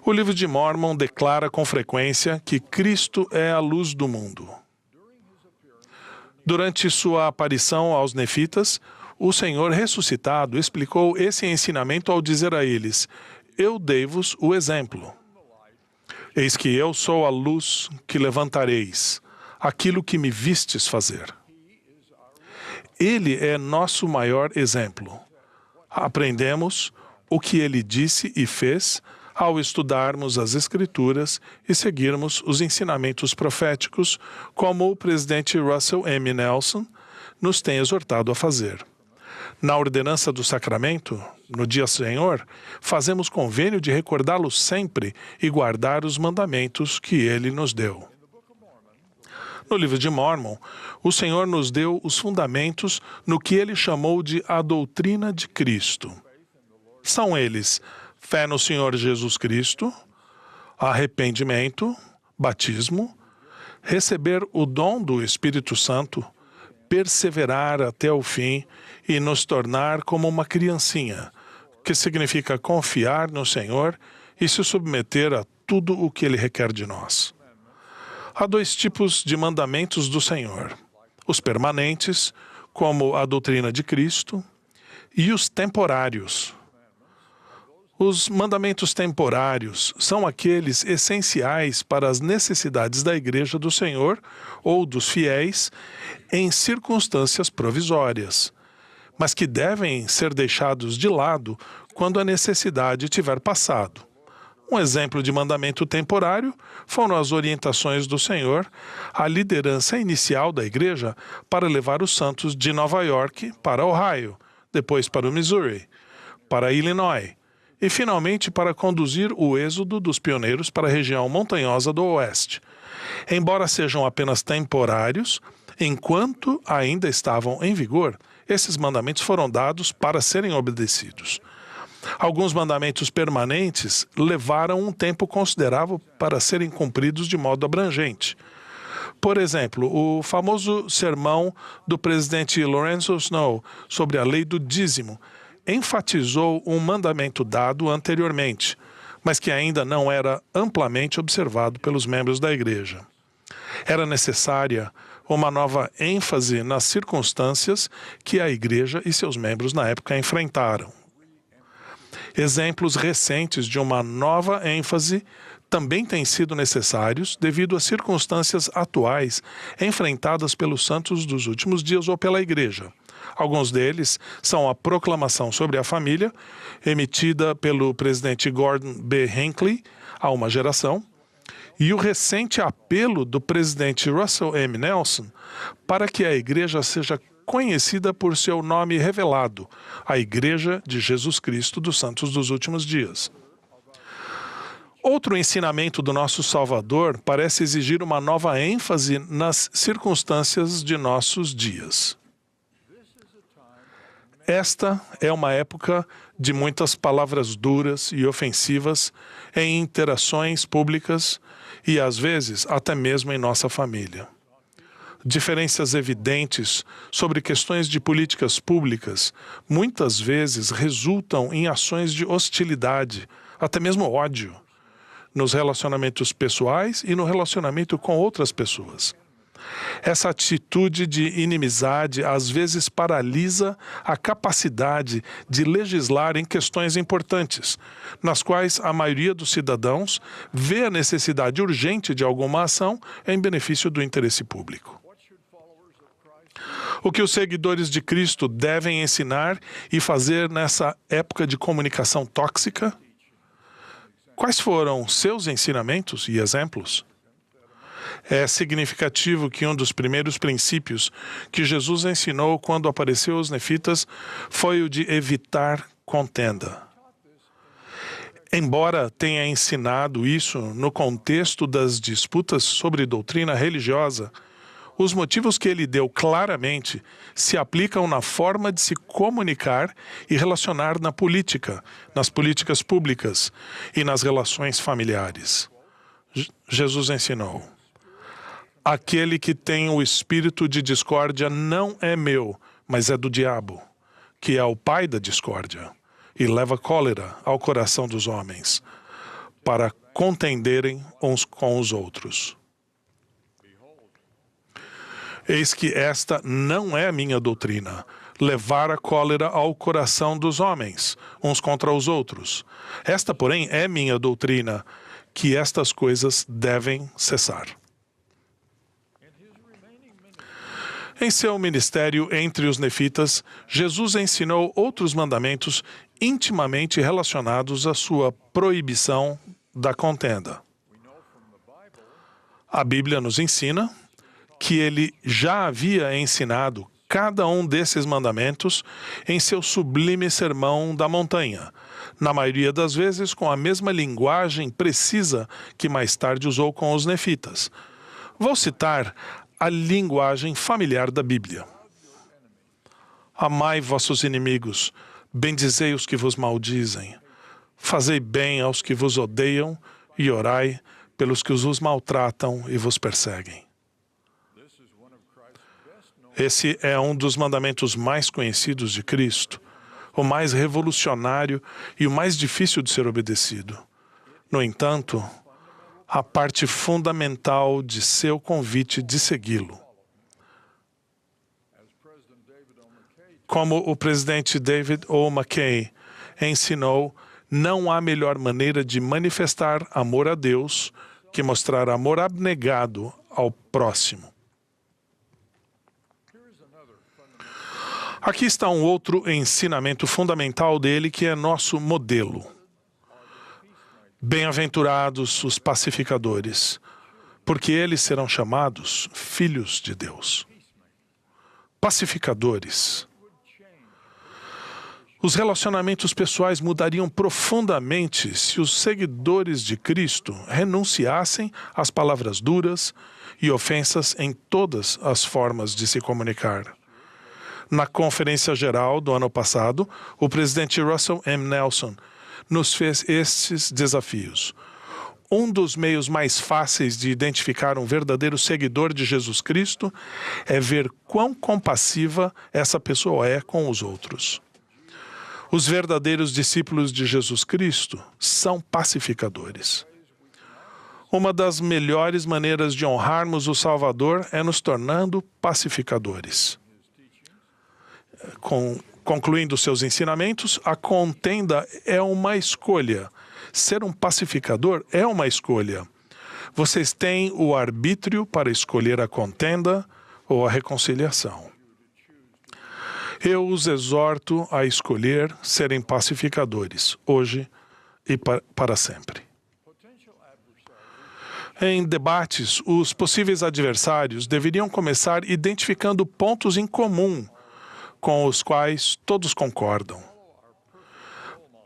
O livro de Mórmon declara com frequência que Cristo é a luz do mundo. Durante sua aparição aos nefitas, o Senhor ressuscitado explicou esse ensinamento ao dizer a eles: eu dei-vos o exemplo. Eis que eu sou a luz que levantareis, aquilo que me vistes fazer. Ele é nosso maior exemplo. Aprendemos o que ele disse e fez ao estudarmos as Escrituras e seguirmos os ensinamentos proféticos, como o presidente Russell M. Nelson nos tem exortado a fazer. Na ordenança do sacramento, no dia Senhor, fazemos convênio de recordá-lo sempre e guardar os mandamentos que ele nos deu. No livro de Mórmon, o Senhor nos deu os fundamentos no que ele chamou de a doutrina de Cristo. São eles: fé no Senhor Jesus Cristo, arrependimento, batismo, receber o dom do Espírito Santo, perseverar até o fim e nos tornar como uma criancinha, que significa confiar no Senhor e se submeter a tudo o que Ele requer de nós. Há dois tipos de mandamentos do Senhor: os permanentes, como a doutrina de Cristo, e os temporários. Os mandamentos temporários são aqueles essenciais para as necessidades da Igreja do Senhor ou dos fiéis em circunstâncias provisórias, mas que devem ser deixados de lado quando a necessidade tiver passado. Um exemplo de mandamento temporário foram as orientações do Senhor à liderança inicial da Igreja para levar os santos de Nova York para Ohio, depois para o Missouri, para Illinois, e finalmente para conduzir o êxodo dos pioneiros para a região montanhosa do Oeste. Embora sejam apenas temporários, enquanto ainda estavam em vigor, esses mandamentos foram dados para serem obedecidos. Alguns mandamentos permanentes levaram um tempo considerável para serem cumpridos de modo abrangente. Por exemplo, o famoso sermão do presidente Lorenzo Snow sobre a lei do dízimo enfatizou um mandamento dado anteriormente, mas que ainda não era amplamente observado pelos membros da igreja. Era necessária uma nova ênfase nas circunstâncias que a igreja e seus membros na época enfrentaram. Exemplos recentes de uma nova ênfase também têm sido necessários devido às circunstâncias atuais enfrentadas pelos santos dos últimos dias ou pela igreja. Alguns deles são a proclamação sobre a família, emitida pelo presidente Gordon B. Hinckley a uma geração, e o recente apelo do presidente Russell M. Nelson para que a igreja seja conhecida por seu nome revelado, a Igreja de Jesus Cristo dos Santos dos Últimos Dias. Outro ensinamento do nosso Salvador parece exigir uma nova ênfase nas circunstâncias de nossos dias. Esta é uma época de muitas palavras duras e ofensivas em interações públicas e, às vezes, até mesmo em nossa família. Diferenças evidentes sobre questões de políticas públicas muitas vezes resultam em ações de hostilidade, até mesmo ódio, nos relacionamentos pessoais e no relacionamento com outras pessoas. Essa atitude de inimizade às vezes paralisa a capacidade de legislar em questões importantes, nas quais a maioria dos cidadãos vê a necessidade urgente de alguma ação em benefício do interesse público. O que os seguidores de Cristo devem ensinar e fazer nessa época de comunicação tóxica? Quais foram seus ensinamentos e exemplos? É significativo que um dos primeiros princípios que Jesus ensinou quando apareceu aos nefitas foi o de evitar contenda. Embora tenha ensinado isso no contexto das disputas sobre doutrina religiosa, os motivos que ele deu claramente se aplicam na forma de se comunicar e relacionar na política, nas políticas públicas e nas relações familiares. Jesus ensinou: aquele que tem o espírito de discórdia não é meu, mas é do diabo, que é o pai da discórdia, e leva cólera ao coração dos homens, para contenderem uns com os outros. Eis que esta não é a minha doutrina, levar a cólera ao coração dos homens, uns contra os outros. Esta, porém, é minha doutrina, que estas coisas devem cessar. Em seu ministério entre os nefitas, Jesus ensinou outros mandamentos intimamente relacionados à sua proibição da contenda. A Bíblia nos ensina que ele já havia ensinado cada um desses mandamentos em seu sublime sermão da montanha, na maioria das vezes com a mesma linguagem precisa que mais tarde usou com os nefitas. Vou citar a linguagem familiar da Bíblia. Amai vossos inimigos, bendizei os que vos maldizem, fazei bem aos que vos odeiam e orai pelos que vos maltratam e vos perseguem. Esse é um dos mandamentos mais conhecidos de Cristo, o mais revolucionário e o mais difícil de ser obedecido. No entanto, a parte fundamental de seu convite de segui-lo. Como o presidente David O. McKay ensinou, não há melhor maneira de manifestar amor a Deus que mostrar amor abnegado ao próximo. Aqui está um outro ensinamento fundamental dele, que é nosso modelo. Bem-aventurados os pacificadores, porque eles serão chamados filhos de Deus. Pacificadores. Os relacionamentos pessoais mudariam profundamente se os seguidores de Cristo renunciassem às palavras duras e ofensas em todas as formas de se comunicar. Na Conferência Geral do ano passado, o presidente Russell M. Nelson nos fez estes desafios. Um dos meios mais fáceis de identificar um verdadeiro seguidor de Jesus Cristo é ver quão compassiva essa pessoa é com os outros. Os verdadeiros discípulos de Jesus Cristo são pacificadores. Uma das melhores maneiras de honrarmos o Salvador é nos tornando pacificadores. Concluindo seus ensinamentos, a contenda é uma escolha. Ser um pacificador é uma escolha. Vocês têm o arbítrio para escolher a contenda ou a reconciliação. Eu os exorto a escolher serem pacificadores, hoje e para sempre. Em debates, os possíveis adversários deveriam começar identificando pontos em comum com os quais todos concordam.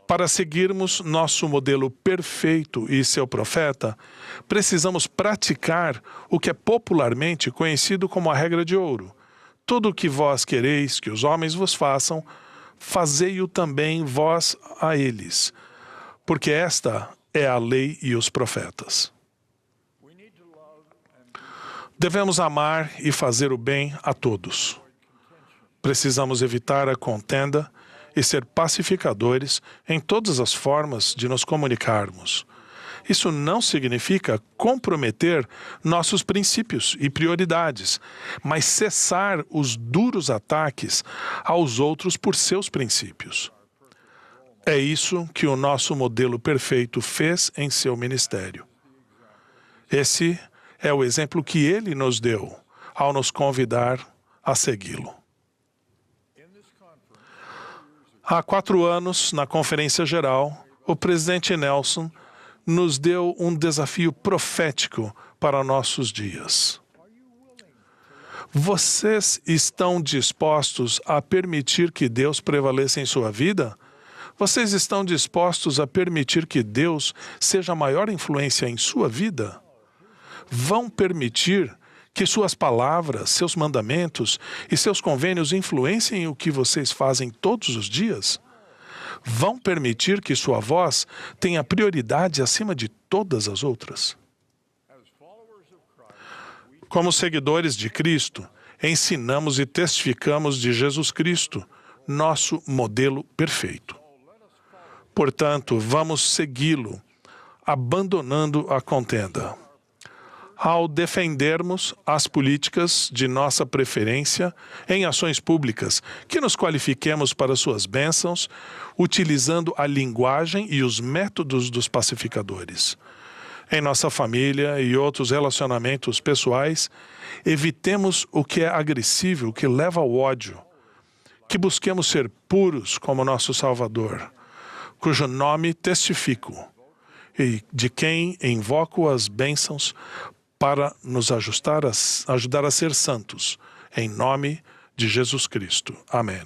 Para seguirmos nosso modelo perfeito e seu profeta, precisamos praticar o que é popularmente conhecido como a regra de ouro. Tudo o que vós quereis que os homens vos façam, fazei-o também vós a eles, porque esta é a lei e os profetas. Devemos amar e fazer o bem a todos. Precisamos evitar a contenda e ser pacificadores em todas as formas de nos comunicarmos. Isso não significa comprometer nossos princípios e prioridades, mas cessar os duros ataques aos outros por seus princípios. É isso que o nosso modelo perfeito fez em seu ministério. Esse é o exemplo que ele nos deu ao nos convidar a segui-lo. Há 4 anos, na Conferência Geral, o presidente Nelson nos deu um desafio profético para nossos dias. Vocês estão dispostos a permitir que Deus prevaleça em sua vida? Vocês estão dispostos a permitir que Deus seja a maior influência em sua vida? Vão permitir que suas palavras, seus mandamentos e seus convênios influenciem o que vocês fazem todos os dias? Vão permitir que sua voz tenha prioridade acima de todas as outras? Como seguidores de Cristo, ensinamos e testificamos de Jesus Cristo, nosso modelo perfeito. Portanto, vamos segui-lo, abandonando a contenda. Ao defendermos as políticas de nossa preferência em ações públicas, que nos qualifiquemos para suas bênçãos, utilizando a linguagem e os métodos dos pacificadores. Em nossa família e outros relacionamentos pessoais, evitemos o que é agressivo, o que leva ao ódio. Que busquemos ser puros como nosso Salvador, cujo nome testifico, e de quem invoco as bênçãos para nos ajudar a ser santos, em nome de Jesus Cristo. Amém.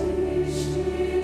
Stay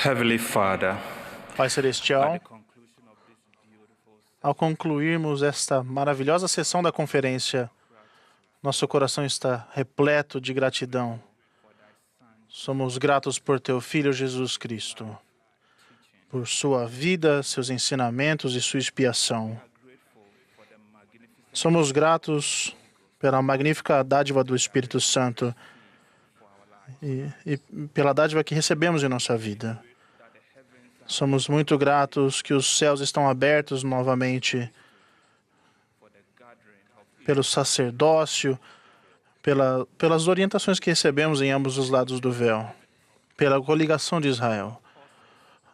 Heavenly Father, Pai Celestial, ao concluirmos esta maravilhosa sessão da conferência, nosso coração está repleto de gratidão. Somos gratos por Teu Filho Jesus Cristo, por sua vida, seus ensinamentos e sua expiação. Somos gratos pela magnífica dádiva do Espírito Santo e pela dádiva que recebemos em nossa vida. Somos muito gratos que os céus estão abertos novamente pelo sacerdócio, pelas orientações que recebemos em ambos os lados do véu, pela coligação de Israel.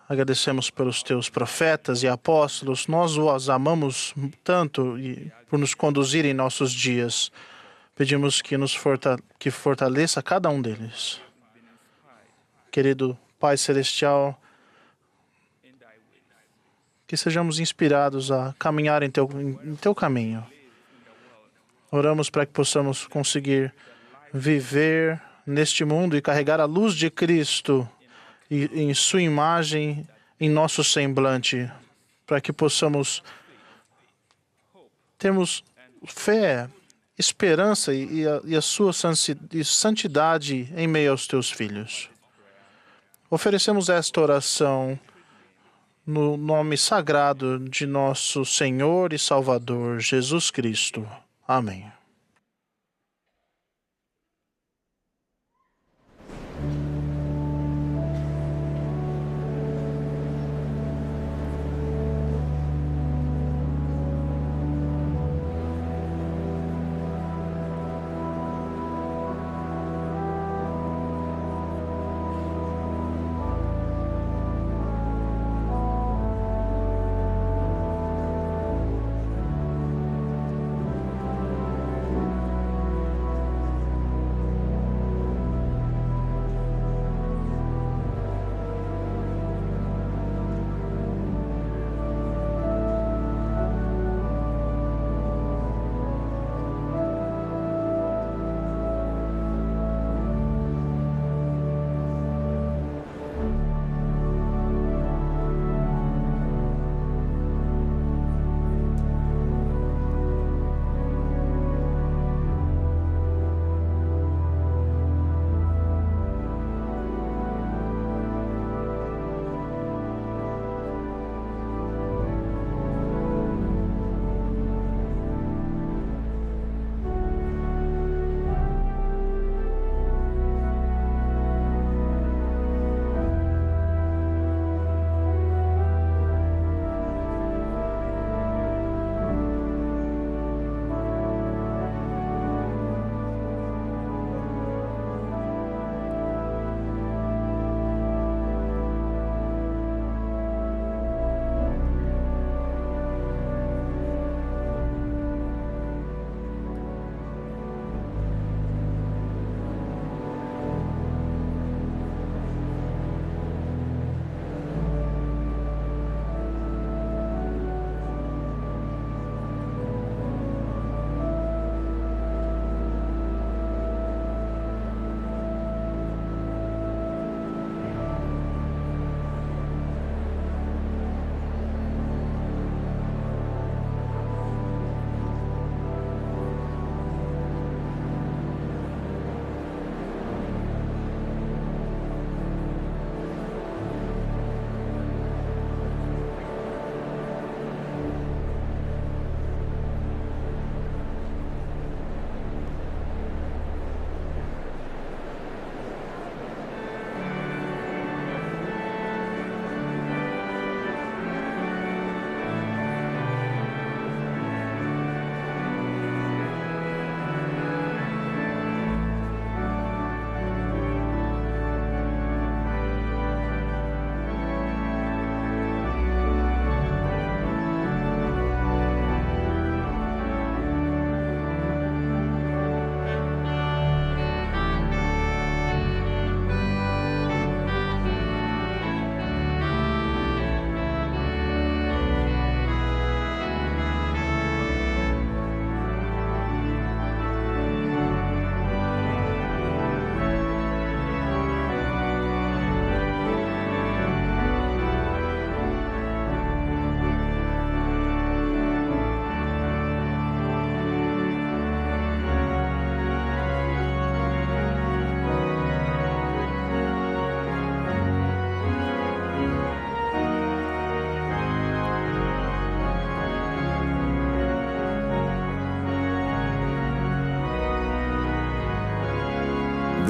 Agradecemos pelos Teus profetas e apóstolos. Nós os amamos tanto e por nos conduzir em nossos dias. Pedimos que fortaleça cada um deles. Querido Pai Celestial, que sejamos inspirados a caminhar em Teu caminho. Oramos para que possamos conseguir viver neste mundo e carregar a luz de Cristo e em sua imagem em nosso semblante, para que possamos termos fé, esperança e a sua santidade em meio aos Teus filhos. Oferecemos esta oração no nome sagrado de nosso Senhor e Salvador, Jesus Cristo. Amém.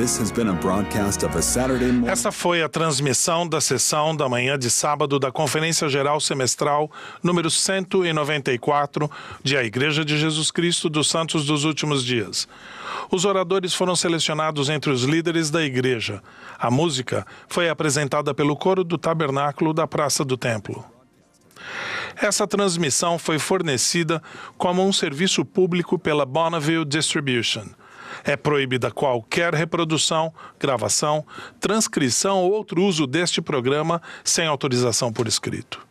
This has been a broadcast of a Saturday morning. Essa foi a transmissão da sessão da manhã de sábado da Conferência Geral Semestral número 194 de A Igreja de Jesus Cristo dos Santos dos Últimos Dias. Os oradores foram selecionados entre os líderes da igreja. A música foi apresentada pelo coro do Tabernáculo da Praça do Templo. Essa transmissão foi fornecida como um serviço público pela Bonneville Distribution. É proibida qualquer reprodução, gravação, transcrição ou outro uso deste programa sem autorização por escrito.